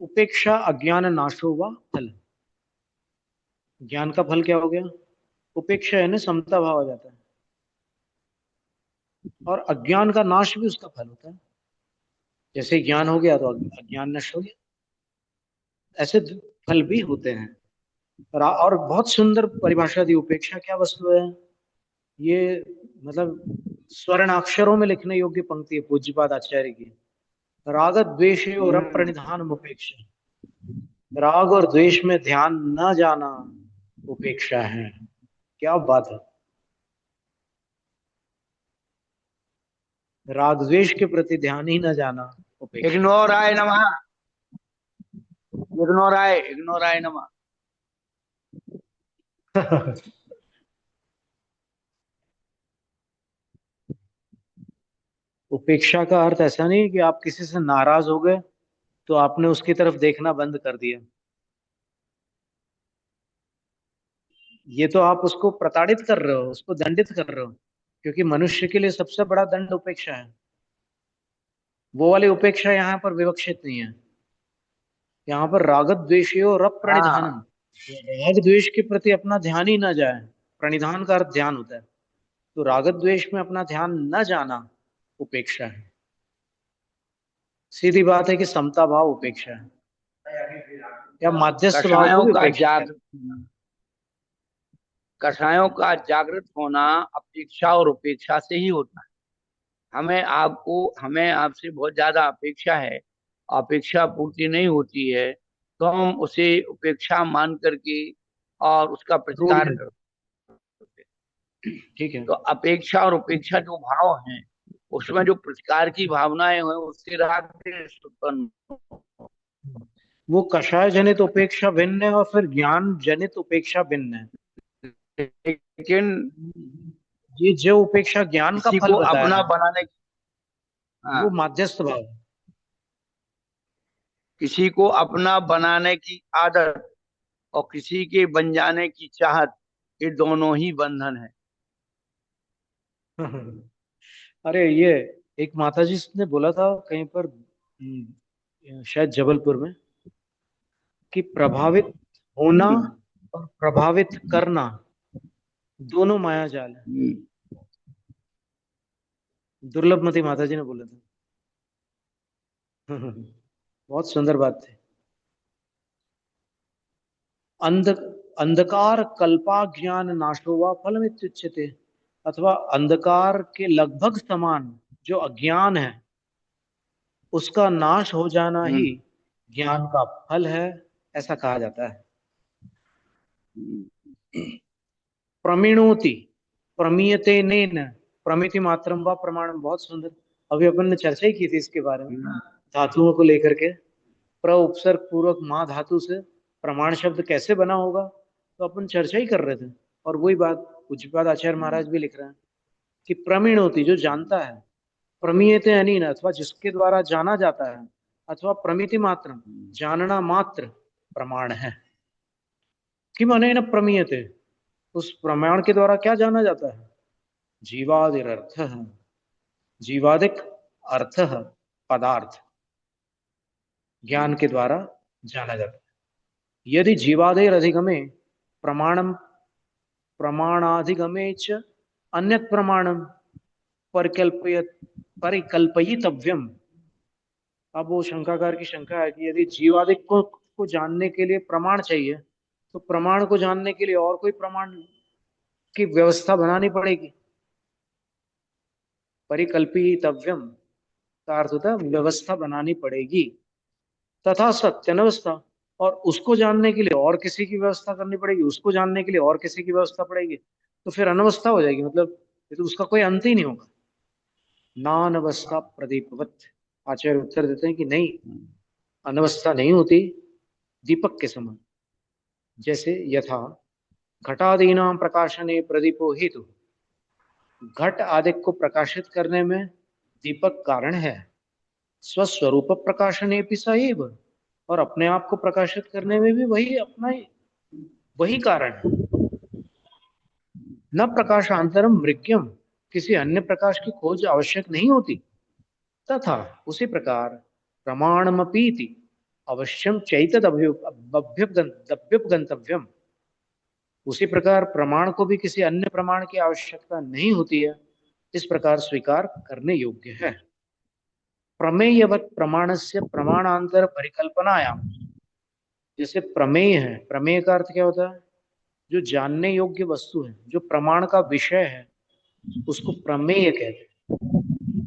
उपेक्षा अज्ञान नाशो व फल। ज्ञान का फल क्या हो गया? उपेक्षा है ना, समता भाव आ जाता है। और अज्ञान का नाश भी उसका फल होता है। जैसे ही ज्ञान हो गया तो अज्ञान नष्ट हो गया। ऐसे फल भी होते हैं। और बहुत सुंदर परिभाषा दी। उपेक्षा क्या वस्तु है? ये मतलब स्वर्ण अक्षरों में लिखने योग्य पंक्ति है पूज्यपाद आचार्य की। राग द्वेष और अप्रणिधान उपेक्षा। राग और द्वेष में ध्यान न जाना उपेक्षा है। क्या बात है! राग द्वेष के प्रति ध्यान ही न जाना उपेक्षा। इग्नोर आय नमः, इग्नोर आय, इग्नोर आय नमः। उपेक्षा का अर्थ ऐसा नहीं कि आप किसी से नाराज हो गए तो आपने उसकी तरफ देखना बंद कर दिया। ये तो आप उसको प्रताड़ित कर रहे हो, उसको दंडित कर रहे हो। क्योंकि मनुष्य के लिए सबसे बड़ा दंड उपेक्षा है। वो वाली उपेक्षा यहाँ पर विवक्षित नहीं है। यहाँ पर राग द्वेषयो रप प्रणिधानम। हाँ, राग द्वेष के प्रति अपना ध्यान ही न जाए। प्रणिधान का अर्थ ध्यान होता है। तो राग द्वेष में अपना ध्यान न जाना उपेक्षा है। सीधी बात है कि समता भाव उपेक्षा है, या माध्यस्थ भाव को कषायों भी का उपेक्षा कहते जागृत, कषायों का जागृत होना अपेक्षा और उपेक्षा से ही होता है। हमें आपसे बहुत ज्यादा अपेक्षा है, अपेक्षा पूर्ति नहीं होती है, तो हम उसे उपेक्षा मान करके और उसका रोल प्रतिकार है। करते। ठीक है। तो अपेक्षा और उपेक्षा जो भाव हैं, उसमें जो प्रतिकार की भावनाएं हैं, उससे राग द्वेष उत्पन्न। वो कषाय जनित उपेक्षा भिन्न है और फिर ज्ञान जनित उपेक्षा भिन्न है। लेकिन ये जो उपेक्षा ज्ञान का किसी फल को बताया अपना है बनाने की, हाँ, वो माध्यस्थ भाव है। किसी को अपना बनाने की आदत और किसी के बन जाने की चाहत, ये दोनों ही बंधन है। अरे ये एक माताजी ने बोला था कहीं पर, शायद जबलपुर में, कि प्रभावित होना हम्म, और प्रभावित करना दोनों माया जाल है। हम्म, दुर्लभमती माताजी ने बोला था। बहुत सुंदर बात थी। अंध अंधकार कल्पा ज्ञान नाशो वा फलमित्युच्यते, अथवा अंधकार के लगभग समान जो अज्ञान है उसका नाश हो जाना ही हम्म, ज्ञान का फल है, ऐसा कहा जाता है। हम्म, प्रमीणोति प्रमीयते नेन प्रमिति मात्रम व प्रमाणम, बहुत सुंदर। अभी अपन ने चर्चा ही की थी इसके बारे में, हम्म, धातुओं को लेकर के। प्र उपसर्ग पूर्वक माँ धातु से प्रमाण शब्द कैसे बना होगा, तो अपन चर्चा ही कर रहे थे। और वही बात पूज्यपाद आचार्य महाराज भी लिख रहे हैं कि प्रमीण होती जो जानता है, प्रमीयते अनीन अथवा जिसके द्वारा जाना जाता है, अथवा प्रमिति मात्र जानना मात्र प्रमाण है। कि माने न प्रमीयते, उस प्रमाण के द्वारा क्या जाना जाता है? जीवादिरर्थ, जीवादिक अर्थ, पदार्थ ज्ञान के द्वारा जाना जाता है। यदि जीवादेर अधिगमे प्रमाणम प्रमाणाधिगमे च अन्यत प्रमाणम परिकल्पयत परिकल्पयितव्यम। अब वो शंकाकार की शंका है कि यदि जीवादिक को जानने के लिए प्रमाण चाहिए, तो प्रमाण को जानने के लिए और कोई प्रमाण की व्यवस्था बनानी पड़ेगी। परिकल्पितव्यम का अर्थ होता है व्यवस्था बनानी पड़ेगी। तथा सत्य अनवस्था, और उसको जानने के लिए और किसी की व्यवस्था करनी पड़ेगी, उसको जानने के लिए और किसी की व्यवस्था पड़ेगी, तो फिर अनवस्था हो जाएगी। मतलब ये तो उसका कोई अंत ही नहीं होगा। नानवस्था प्रदीपवत, आचार्य उत्तर देते हैं कि नहीं, अनवस्था नहीं होती दीपक के समान। जैसे यथा घटादीनाम प्रकाशने प्रदीपो हेतु, घट आदि को प्रकाशित करने में दीपक कारण है। स्वस्वरूप प्रकाशने भी सएव, और अपने आप को प्रकाशित करने में भी वही अपना वही कारण है। न प्रकाशांतरम मृग्यम, किसी अन्य प्रकाश की खोज आवश्यक नहीं होती। तथा उसी प्रकार प्रमाणमपीति अवश्यम चैतद अभ्युपगंतव्यम, उसी प्रकार प्रमाण को भी किसी अन्य प्रमाण की आवश्यकता नहीं होती है, इस प्रकार स्वीकार करने योग्य है। प्रमेयवत प्रमाण से प्रमाणांतर परिकल्पनायाम, जैसे प्रमेय है, प्रमेय का अर्थ क्या होता है? जो जानने योग्य वस्तु है, जो प्रमाण का विषय है, उसको प्रमेय कहते हैं।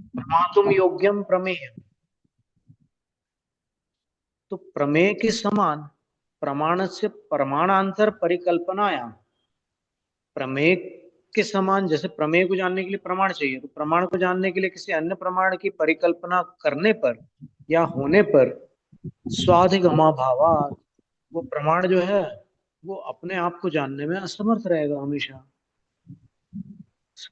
प्रमातुम योग्यम प्रमेय, तो प्रमेय के समान प्रमाण से प्रमाणांतर परिकल्पनायाम, प्रमेय के समान जैसे प्रमेय को जानने के लिए प्रमाण चाहिए, तो प्रमाण को जानने के लिए किसी अन्य प्रमाण की परिकल्पना करने पर या होने पर स्वाधिगमा भावात, वो प्रमाण जो है वो अपने आप को जानने में असमर्थ रहेगा हमेशा।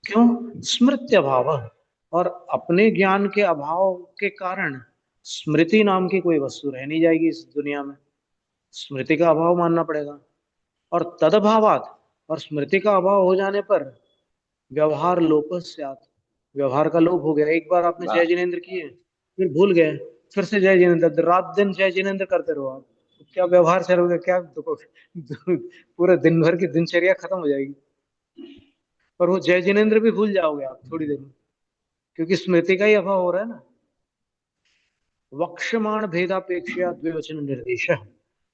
क्यों? स्मृति अभाव, और अपने ज्ञान के अभाव के कारण स्मृति नाम की कोई वस्तु रह नहीं जाएगी इस दुनिया में। स्मृति का अभाव मानना पड़ेगा। और तदभावात, और स्मृति का अभाव हो जाने पर व्यवहार लोपस्यात्, व्यवहार का लोप हो गया। एक बार आपने जय वाह, जिनेन्द्र किए, फिर भूल गए, फिर से जय जिनेन्द्र, रात दिन जय जिनेन्द्र करते रहो आप, तो क्या व्यवहार चलोगे? क्या पूरे दिन भर की दिनचर्या खत्म हो जाएगी। और वो जय जिनेन्द्र भी भूल जाओगे आप थोड़ी देर में, क्योंकि स्मृति का ही अभाव हो रहा है ना। वक्षमाण भेदापेक्षा द्विवचन निर्देश,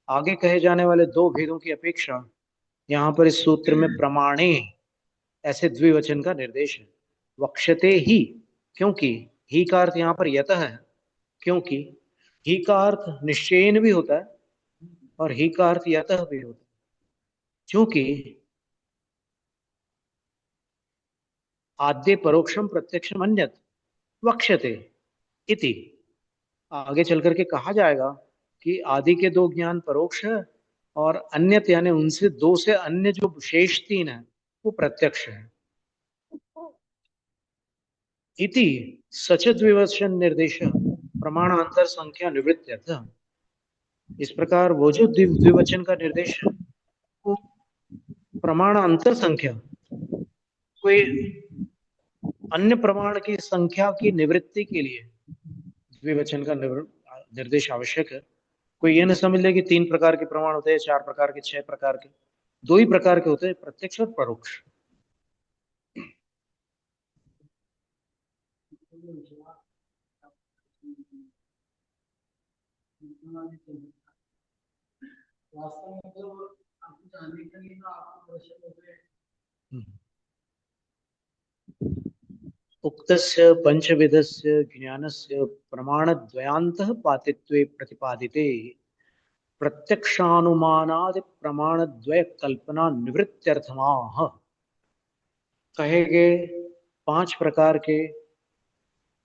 आगे कहे जाने वाले दो भेदों की अपेक्षा यहाँ पर इस सूत्र में प्रमाणे ऐसे द्विवचन का निर्देश है। वक्षते ही, क्योंकि ही का अर्थ यहाँ पर यतः है, क्योंकि ही का अर्थ निश्चयन भी होता है और ही का अर्थ यतः भी होता है। क्योंकि आद्य परोक्षम प्रत्यक्षम अन्यत वक्ष्यते इति, आगे चल करके कहा जाएगा कि आदि के दो ज्ञान परोक्ष है और अन्यत यानी उनसे दो से अन्य जो शेष तीन है वो प्रत्यक्ष है। इति सचत विवक्षण निर्देश प्रमाणांतर संख्या निवृत्त्यर्थ, इस प्रकार वो जो द्विवचन का निर्देश है वो प्रमाण अंतर संख्या, कोई अन्य प्रमाण की संख्या की निवृत्ति के लिए द्विवचन का निर्देश आवश्यक है। कोई ये न समझ ले कि 3 प्रकार के प्रमाण होते हैं, 4 प्रकार के, 6 प्रकार के, 2 ही प्रकार के होते हैं, प्रत्यक्ष और परोक्ष। उक्तस्य पंचविधस्य ज्ञानस्य प्रमाणद्वयान्तः पातित्वे प्रतिपादिते प्रत्यक्षानुमानादि प्रमाणद्वय कल्पना निवृत्त्यर्थमाह, कहे गए 5 प्रकार के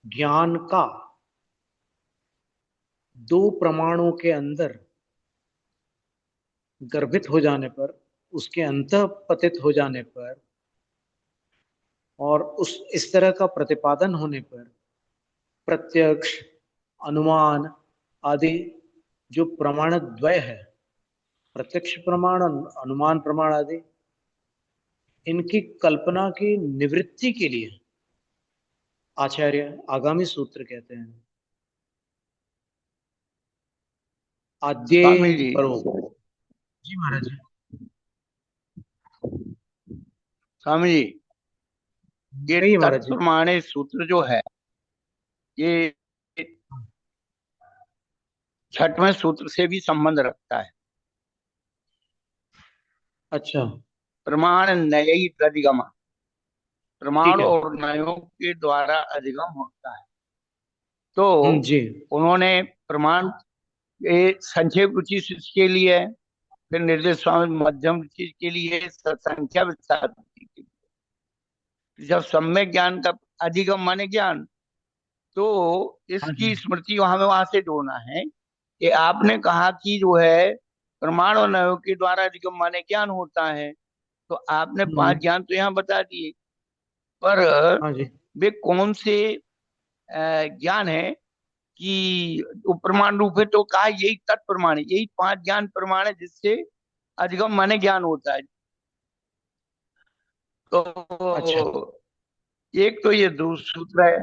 ज्ञान का 2 प्रमाणों के अंदर गर्भित हो जाने पर, उसके अंतः पतित हो जाने पर और इस तरह का प्रतिपादन होने पर प्रत्यक्ष, अनुमान आदि जो प्रमाण द्वय है, प्रत्यक्ष प्रमाण, अनुमान प्रमाण आदि, इनकी कल्पना की निवृत्ति के लिए आचार्य आगामी सूत्र कहते हैं स्वामी आद्य जी, परो। जी महाराज जी। स्वामी जी, ये कहिए महाराज जी। तत्प्रमाणे सूत्र जो है ये 6वें सूत्र से भी संबंध रखता है। अच्छा, प्रमाण नयी अधिगम, ठीक प्रमाण है। और नयों के द्वारा अधिगम होता है। तो जी। उन्होंने प्रमाण ये संक्षेप रुचि के लिए, फिर निर्देश स्वामी मध्यम रुचि के लिए, संख्या विस्तार रुचि के लिए। जब सम्यक ज्ञान का अधिगम माने ज्ञान, तो हाँ जी। इसकी स्मृति हमें वहां से जोड़ना है कि आपने कहा कि जो है प्रमाण और नयों के द्वारा अधिगम माने ज्ञान होता है, तो आपने 5 ज्ञान तो यहाँ बता दिए, पर हाँ जी। वे कौन से ज्ञान है कि प्रमाण रूप है, तो कहा यही तत्प्रमाण है, यही 5 ज्ञान प्रमाण है जिससे अधिगम माने ज्ञान होता है। अच्छा। तो एक तो ये सूत्र है,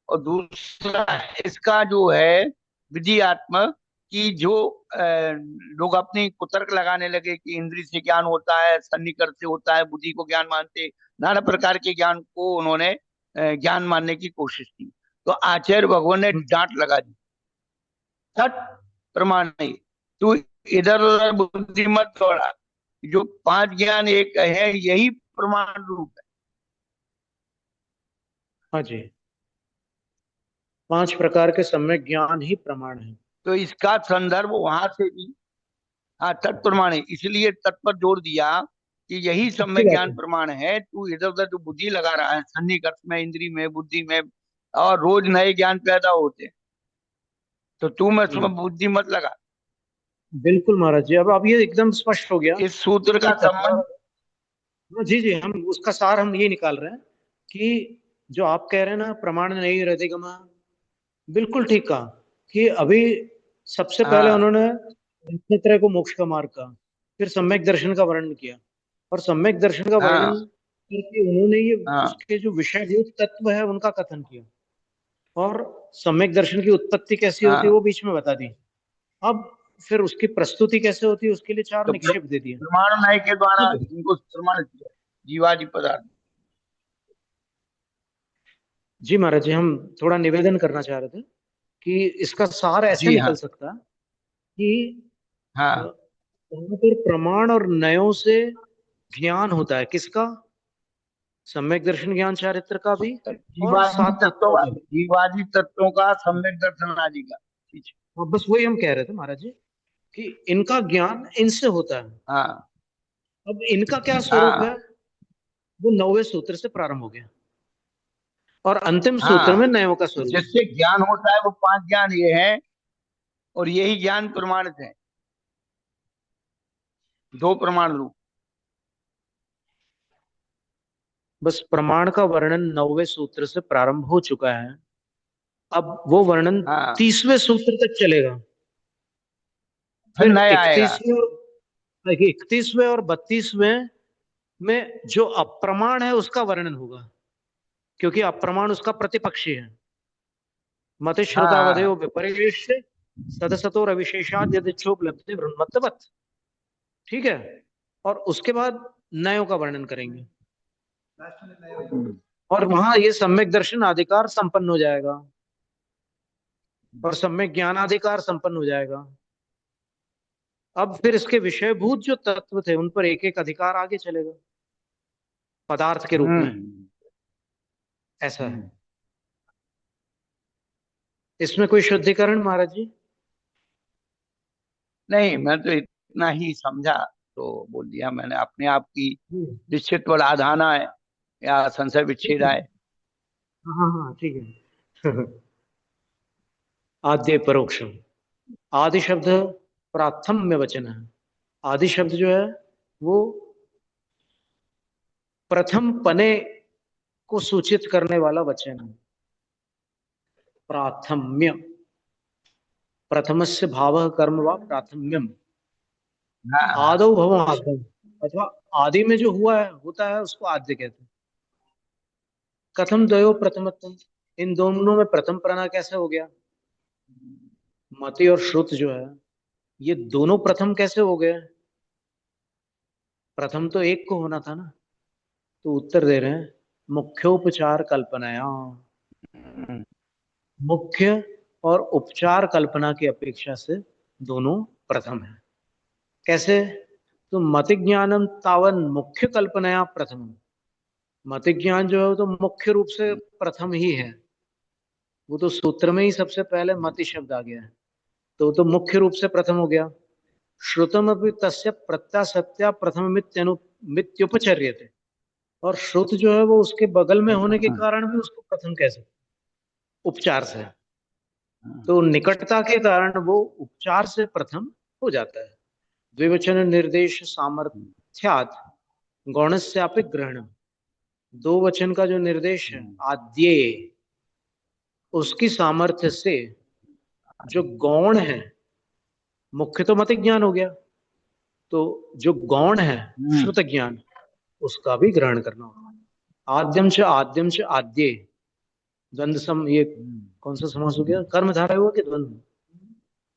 और दूसरा इसका जो है विधियात्मक, कि जो लोग अपनी कुतर्क लगाने लगे कि इंद्रिय से ज्ञान होता है, सन्निकर्ष से होता है, बुद्धि को ज्ञान मानते, नाना प्रकार के ज्ञान को उन्होंने ज्ञान मानने की कोशिश की, तो आचार्य भगवान ने डांट लगा दी, सट प्रमाण नहीं, तू इधर उधर बुद्धि मत दौड़ा, जो 5 ज्ञान एक है यही प्रमाण रूप है। हाँ जी, 5 प्रकार के सम्यक ज्ञान ही प्रमाण है। तो इसका संदर्भ वहां से भी, हाँ, तत्प्रमाण है, इसलिए तत् पर जोर दिया कि यही अच्छी सम्यक बात ज्ञान है। प्रमाण है। तू इधर उधर जो बुद्धि लगा रहा है, सन्निकर्ष में, इंद्री में, बुद्धि में, और रोज नए ज्ञान पैदा होते हैं, तो तू में उसमें बुद्धि मत लगा। बिल्कुल महाराज जी, अब ये एकदम स्पष्ट हो गया इस सूत्र कि का संबंध, जी जी, हम उसका सार हम ये निकाल रहे हैं कि जो आप कह रहे हैं ना प्रमाण नहीं हृदयगमा, बिल्कुल ठीक कहा कि अभी सबसे पहले हाँ उन्होंने नक्षत्र को मोक्ष का मार्ग कहा, फिर सम्यक दर्शन का वर्णन किया, और सम्यक दर्शन का वर्णन हाँ करके उन्होंने ये हाँ, उसके जो विषयभूत तत्व है उनका कथन किया, और सम्यक दर्शन की उत्पत्ति कैसी होती है हाँ, वो बीच में बता दी। अब फिर उसकी प्रस्तुति कैसे होती है उसके लिए 4 तो निक्षेप दे दिए। प्रमाण न्याय के द्वारा इनको प्रमाणित किया जीवादि पदार्थ। जी महाराज जी, हम थोड़ा निवेदन करना चाह रहे थे कि इसका सार ऐसे जी निकल हाँ, सकता है कि हाँ, वहां पर प्रमाण और नयों से ज्ञान होता है किसका, सम्यक दर्शन ज्ञान चारित्र का भी और जीवादि 7 तत्वों तत्वों का, का भी। जीवादि तत्वों का सम्यक दर्शन आदि का। हाँ, बस वही हम कह रहे थे महाराज जी कि इनका ज्ञान इनसे होता है। हाँ अब इनका क्या स्वरूप है, हाँ वो 9वें सूत्र से प्रारंभ हो गया और अंतिम सूत्र में हाँ, नयों का स्वरूप। जिससे ज्ञान होता है वो 5 ज्ञान ये है, और यही ज्ञान प्रमाणित है, 2 प्रमाण रूप। बस प्रमाण का वर्णन 9वें सूत्र से प्रारंभ हो चुका है, अब वो वर्णन हाँ, 30वें सूत्र तक चलेगा। फिर फिर नया आएगा। 31वें और 32वें में जो अप्रमाण है उसका वर्णन होगा, क्योंकि अप्रमाण उसका प्रतिपक्षी है। मति हाँ श्रुतावधयो हाँ, विपर्येष्य सदसतो रविशेषाद यदिच्छोपलब्धि वृन्मत्तवत्। ठीक है, और उसके बाद नयों का वर्णन करेंगे और वहां ये सम्यक दर्शन अधिकार संपन्न हो जाएगा और सम्यक ज्ञानाधिकार संपन्न हो जाएगा। अब फिर इसके विषयभूत जो तत्व थे उन पर एक एक अधिकार आगे चलेगा पदार्थ के रूप में। हम्म ऐसा है। हम्म। इसमें कोई शुद्धिकरण महाराज जी? नहीं, मैं तो इतना ही समझा तो बोल दिया मैंने, अपने आप की हम्म, निश्चित आधाना है या संशय ठीक विच्छेद है। है। हाँ हाँ हाँ, ठीक है। आद्य परोक्षम। आदि शब्द प्राथम्य वचन है। आदि शब्द जो है वो प्रथम पने को सूचित करने वाला वचन है। प्राथम्य, प्रथमस्य भावः कर्म वा प्राथम्यम। हाँ हाँ, आदौ भव आद्यम, अथवा आदि में जो हुआ है होता है उसको आद्य कहते हैं। कथम द्वयो प्रथमत्वम, इन दोनों में प्रथम प्रना कैसे हो गया? मति और श्रुत जो है ये दोनों प्रथम कैसे हो गए? प्रथम तो एक को होना था ना। तो उत्तर दे रहे हैं मुख्योपचार कल्पनाया। हम्म, मुख्य और उपचार कल्पना की अपेक्षा से दोनों प्रथम है। कैसे? तो मति ज्ञानम तावन मुख्य कल्पनाया प्रथम। मति ज्ञान जो है तो मुख्य रूप से प्रथम ही है। वो तो सूत्र में ही सबसे पहले मति शब्द आ गया है, तो वो तो मुख्य रूप से प्रथम हो गया। श्रुतम अपि तस्य प्रत्यासत्या प्रथम मित्युपचर्यते। और श्रुत जो है वो उसके बगल में होने के हाँ, कारण भी उसको प्रथम कह सकते, उपचार से। हाँ, तो निकटता के कारण वो उपचार से प्रथम हो जाता है। द्विवचन निर्देश सामर्थ्यात गौणस्यापि ग्रहण। दो वचन का जो निर्देश है आद्ये, उसकी सामर्थ्य से जो गौण है, मुख्य तो मत ज्ञान हो गया, तो जो गौण है हम्म, श्रुत ज्ञान, उसका भी ग्रहण करना होगा। आद्यम च आद्ये, द्वंद्व सम, ये हम्म, कौन सा समास हो गया? कर्म धारा हुआ कि द्वंद्व?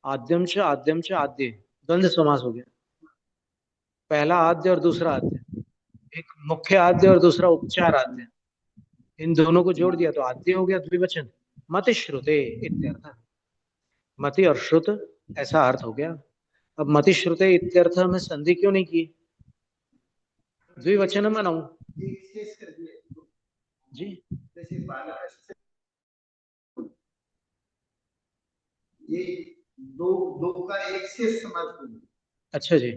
आद्यम च आद्य, द्वंद्व समास हो गया। पहला आद्य और दूसरा आद्य, एक मुख्य आद्य और दूसरा उपचार आद्य, इन दोनों को जोड़ दिया तो आद्य हो गया द्विवचन। मति श्रुते इत्यर्थ। मति और श्रुत, ऐसा अर्थ हो गया। अब मति श्रुते इत्यर्थ में संधि क्यों नहीं की? द्विवचन मनाऊ जी। ये दो दो का एक शेष समाज हो गया। अच्छा जी,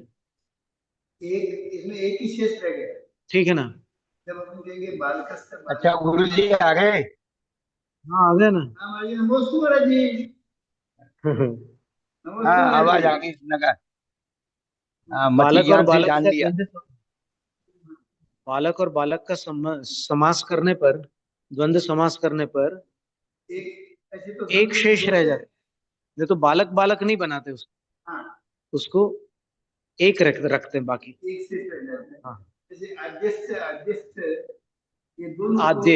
एक इसमें एक ही शेष रह गया। ठीक है ना। जब अपन कहेंगे बालकस्य अच्छा गुरु जी आ गए। हाँ आ गया ना। नमस्ते महाराज जी। नमस्ते हाँ, महाराज आवाज जी। आ गई नगा। हाँ, मति बालक और ज्ञान से बालक जान का लिया। बालक और बालक का समास करने पर, द्वंद्व समास करने पर एक ऐसे तो एक शेष रह जाता है। नहीं तो बालक बालक नहीं बनाते उसको, हाँ, उसको एक रखते हैं बाकी। एक शेष रह जाते हैं। हाँ, जैसे अध्यक्ष अध्यक्ष ये दोनों तो आद्य।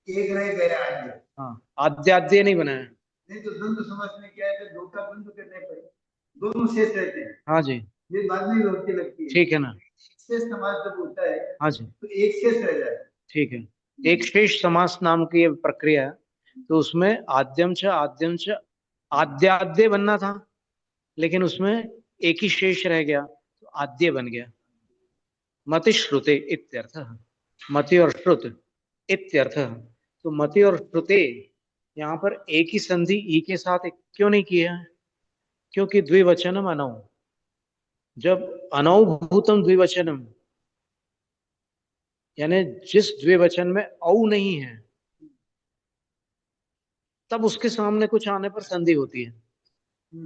एक रह गया आद्य। हाँ, आद्य आद्य नहीं बनाया। नहीं तो द्वंद्व समास में क्या है, दो का द्वंद्व करने पर दोनों शेष रहते हैं। हाँ जी, ये बाद में होती लगती है। ठीक है ना। शेष समास जब होता है हाँ जी, तो एक शेष रह जाता है। ठीक है। एक शेष समास नाम की ये प्रक्रिया है, तो उसमें आद्यम च आद्याद्य बनना था, लेकिन उसमें एक ही शेष रह गया तो आद्य बन गया। मति श्रुते इत्यर्थ। मति और श्रुत इत्यर्थ। तो मति और श्रुते, यहाँ पर एक ही संधि ई के साथ क्यों नहीं की है? क्योंकि द्विवचनम अनौ, जब अनौ भूतम द्विवचनम, यानी जिस द्विवचन में औ नहीं है तब उसके सामने कुछ आने पर संधि होती है,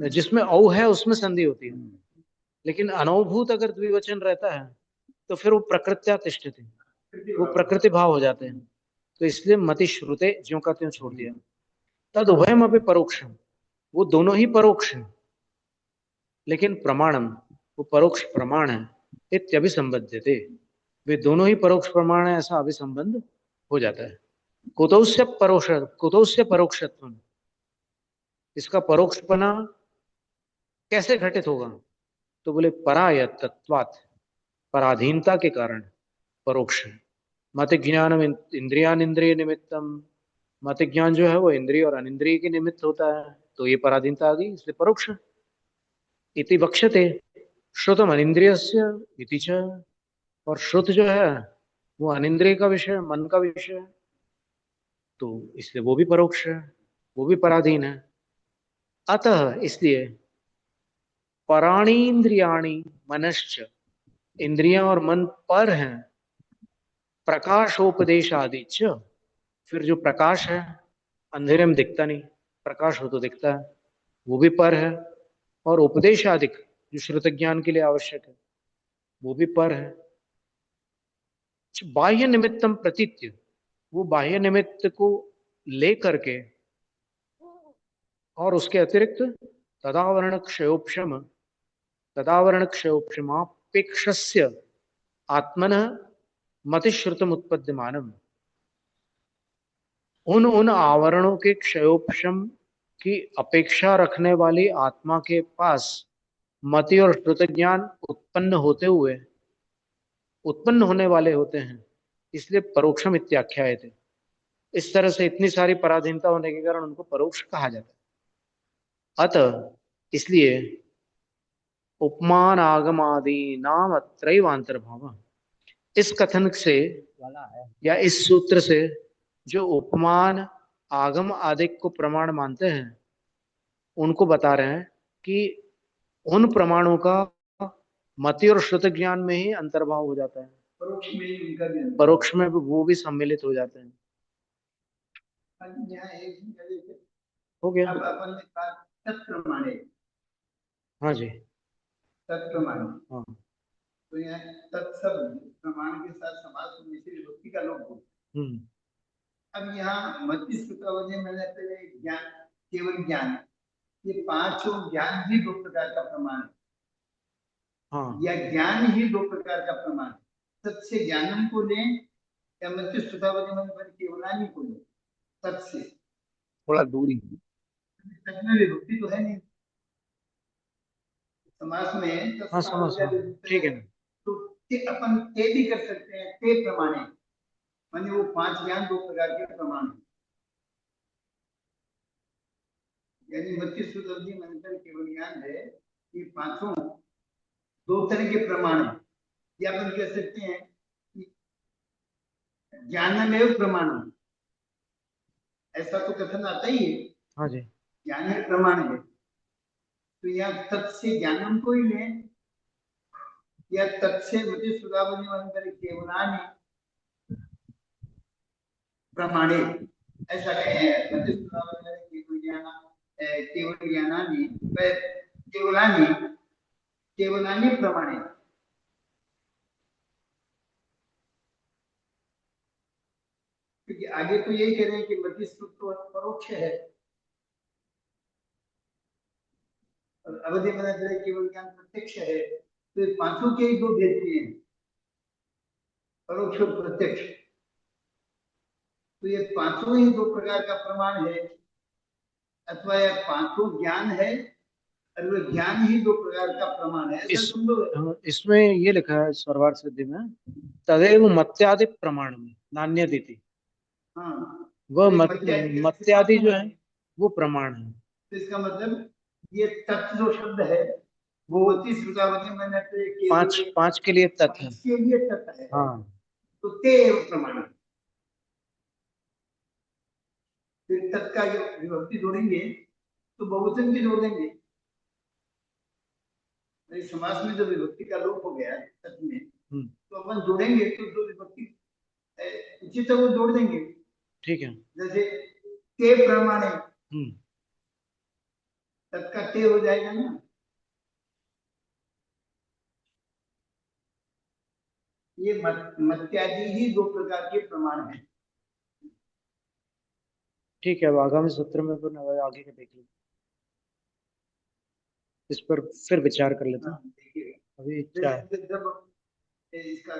जिसमें औ है उसमें संधि होती है। लेकिन अनौभूत अगर द्विवचन रहता है तो फिर वो प्रकृत्या तिष्ठति, वो प्रकृति भाव हो जाते हैं। तो इसलिए मति श्रुते ज्यों का त्यों छोड़ दिया। तद उभयम अभी परोक्षम, वो दोनों ही परोक्ष हैं, लेकिन प्रमाणम, वो परोक्ष प्रमाण है। इत्यभिसंबध्यते, वे दोनों ही परोक्ष प्रमाण है, ऐसा अभिसंबंध हो जाता है। कुतौस्य परोक्ष, कुतौस्य परोक्षत्वम, इसका परोक्षपना कैसे घटित होगा? तो बोले परायतत्वात्, पराधीनता के कारण परोक्ष है। मत ज्ञानम इंद्रियान इंद्रिय निमित्तम, मत ज्ञान जो है वो इंद्रिय और अनिंद्रिय के निमित्त होता है, तो ये पराधीनता आ गई, इसलिए परोक्ष। इति वक्ष्यते श्रुतम अनिंद्रियस्य इति च, और श्रुत जो है वो अनिंद्रिय का विषय, मन का विषय है, तो इसलिए वो भी परोक्ष है, वो भी पराधीन है। अतः इसलिए पराणीन्द्रियाणि मनश्च, इंद्रियां और मन पर हैं, प्रकाशोपदेश आदि च, फिर जो प्रकाश है, अंधेरे में दिखता नहीं, प्रकाश हो तो दिखता है, वो भी पर है। और उपदेश आदि जो श्रुत ज्ञान के लिए आवश्यक है वो भी पर है। बाह्य निमित्तम प्रतीत्य, वो बाह्य निमित्त को लेकर के और उसके अतिरिक्त तदावरण क्षयोपशम, तदावरण क्षयोपशमापेक्षस्य आत्मनः मतिश्रुतम उत्पद्यमानम, उन आवरणों के क्षयोपशम की अपेक्षा रखने वाली आत्मा के पास मति और श्रुत ज्ञान उत्पन्न होने वाले होते हैं, इसलिए परोक्षम इत्याख्याय थे। इस तरह से इतनी सारी पराधीनता होने के कारण उनको परोक्ष कहा जाता है। अतः इसलिए उपमान आगमादि नाम अत्रैव अंतर्भाव, इस कथन से या इस सूत्र से जो उपमान आगम आदि को प्रमाण मानते हैं उनको बता रहे हैं कि उन प्रमाणों का मति और श्रुत ज्ञान में ही अंतर्भाव हो जाता है, परोक्ष में ही उनका भी अंतर। परोक्ष में भी वो भी सम्मिलित हो जाते हैं। अब यहाँ एक ही जगह पे हो गया। अब अपन ने कहा तत्प्रमाणे, हाँ जी। तत्प्रमाणे, हाँ। तो यहाँ तत्शब्द प्रमाण के साथ समास होने से विभक्ति का लोप हो। अब यहाँ मति श्रुतवचन मैंने पहले ज्ञान, केवल ज्ञान, ये पांचों ज्ञान ही दो प्रकार का प्रमाण है। हाँ। या ज्ञान ही दो प्रकार का प्रमाण है, तत्से ज्ञानम को लें या मति श्रुतवचन केवलानी को लें, तत्से थोड़ा दूरी। तत् में विभक्ति तो है नहीं समास में, हाँ समझ, ठीक है। तो अपन ते भी कर सकते हैं, ते प्रमाणे, माने वो पांच ज्ञान दो प्रकार के प्रमाण है। यानी मति श्रुतवचन मंत्र केवल ज्ञान है, ये पांचों दो तरह के प्रमाण है। या अपन कह सकते हैं कि ज्ञानमेव प्रमाण, ऐसा तो कथन आता ही है। हाँ जी। ज्ञान है प्रमाण है, तो यहाँ तत्से ज्ञानम को ही लें या तत्से मति श्रुतवचन मंत्र केवलानि प्रमाणे, ऐसा कहें। मति श्रुतवचन केवल ज्ञान, केवल ज्ञानानि, केवलानि, केवलानि प्रमाणे। क्योंकि आगे तो यही कह रहे हैं कि मति श्रुत तो परोक्ष है और अवधि में केवल ज्ञान प्रत्यक्ष है, तो ये पांचों के ही दो भेद दिए हैं, परोक्ष और प्रत्यक्ष। तो ये पांचों ही दो प्रकार का प्रमाण है, अथवा यह पांचों ज्ञान है और वह ज्ञान ही दो प्रकार का प्रमाण है, ऐसा संभव है। इसमें ये लिखा है स्वरवार सिद्धि में, तदेव मत्यादि प्रमाण में नान्यदिति। हाँ, वह मत्यादि जो है वो प्रमाण है। तो इसका मतलब ये तत्व जो शब्द है वो मति श्रुतवचन मैंने पांच के लिए तत्व है, के लिए तत्व है। हाँ। तो ते प्रमाण, फिर तत् का विभक्ति जोड़ेंगे तो बहुवचन की जोड़ देंगे। समास में जब विभक्ति का लोप हो गया तत् में, तो अपन जोड़ेंगे तो दो विभक्ति उचित है वो जोड़ देंगे। ठीक है। जैसे के प्रमाणे, हम्म, तत्का ते हो जाएगा ना। ये मत्यादि ही दो प्रकार के प्रमाण हैं। ठीक है। अब आगामी सत्र में फिर आगे का देख लेते, इस पर फिर विचार कर लेते हैं। देखिए अभी क्या है? जब इसका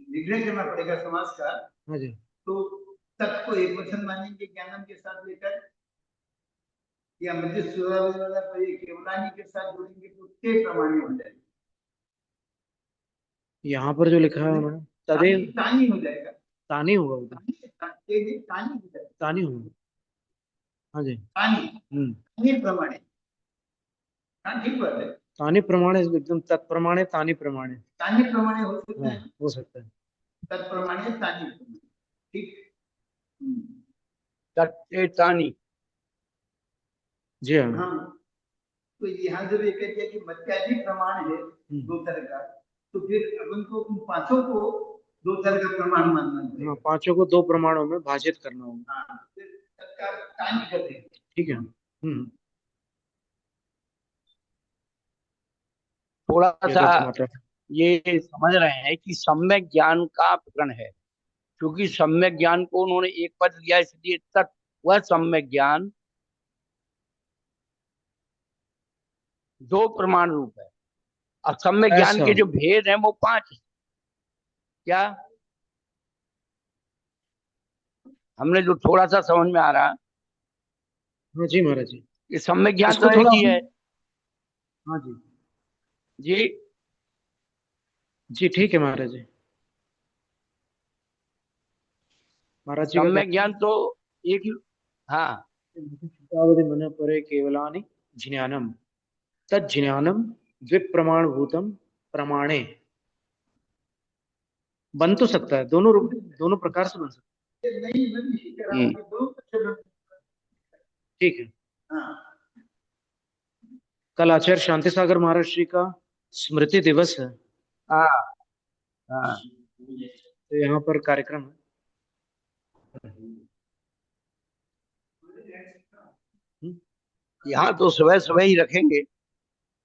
विग्रह करना पड़ेगा समाज का, हाँ जी। तो तत् को एक वचन मानेंगे ज्ञानम के साथ लेकर, या मध्य वाला को ये केवलानी के साथ जोड़ेंगे तो ते प्रमाणी हो जाएगा। यहाँ पर जो लिखा है उन्होंने तदेव तानी हो जाएगा। तानी होगा उधर, तानी हो जाएगा। तानी होगा। हाँ जी। तानी तानी प्रमाणे। हाँ ठीक बात है। तानी प्रमाणे एकदम तत्प्रमाणे तानी प्रमाणे। तानी प्रमाणे हो सकता हाँ, है, हो सकता है। तत्प्रमाणे तानी प्रमाणे। ठीक। तत्ते तानी। जी हाँ। हाँ, तो यहाँ जब ये कहते हैं कि मत्यादि प्रमाण है दो तरह का, तो फिर अपन को उन पांचों को दो तरह का प्रमाण मानना हाँ, पड़ेगा। पांचों को दो प्रमाणों में भाजित करना होगा। हाँ, फिर तत्काल तानी कर देंगे। ठीक है। थोड़ा ये सा तो मतलब ये समझ रहे हैं कि सम्यक ज्ञान का प्रकरण है, क्योंकि सम्यक ज्ञान को उन्होंने एक पद लिया, इसलिए तत् वह सम्यक ज्ञान दो प्रमाण रूप है, और सम्यक ज्ञान ऐसा। के जो भेद हैं वो 5 हैं। क्या हमने जो थोड़ा सा समझ में आ रहा है हाँ जी महाराज जी। कि सम्यक ज्ञान इसको तो एक थोड़ा ही है। हाँ जी। जी जी ठीक है महाराज जी। महाराज जी का सम्यक ज्ञान तो एक ही। हाँ कहना मन परे केवलानि ज्ञानम तज्ज्ञानम द्विप्रमाणभूतम प्रमाणे। बन तो सकता है, दोनों दोनों प्रकार से बन सकता नहीं नहीं कह रहा हूँ कि दो अक्षर। है। ठीक है। हाँ, कल आचार्य शांति सागर महाराज श्री का स्मृति दिवस है, हाँ हाँ। तो यहाँ पर कार्यक्रम है। यहाँ तो सुबह सुबह ही रखेंगे।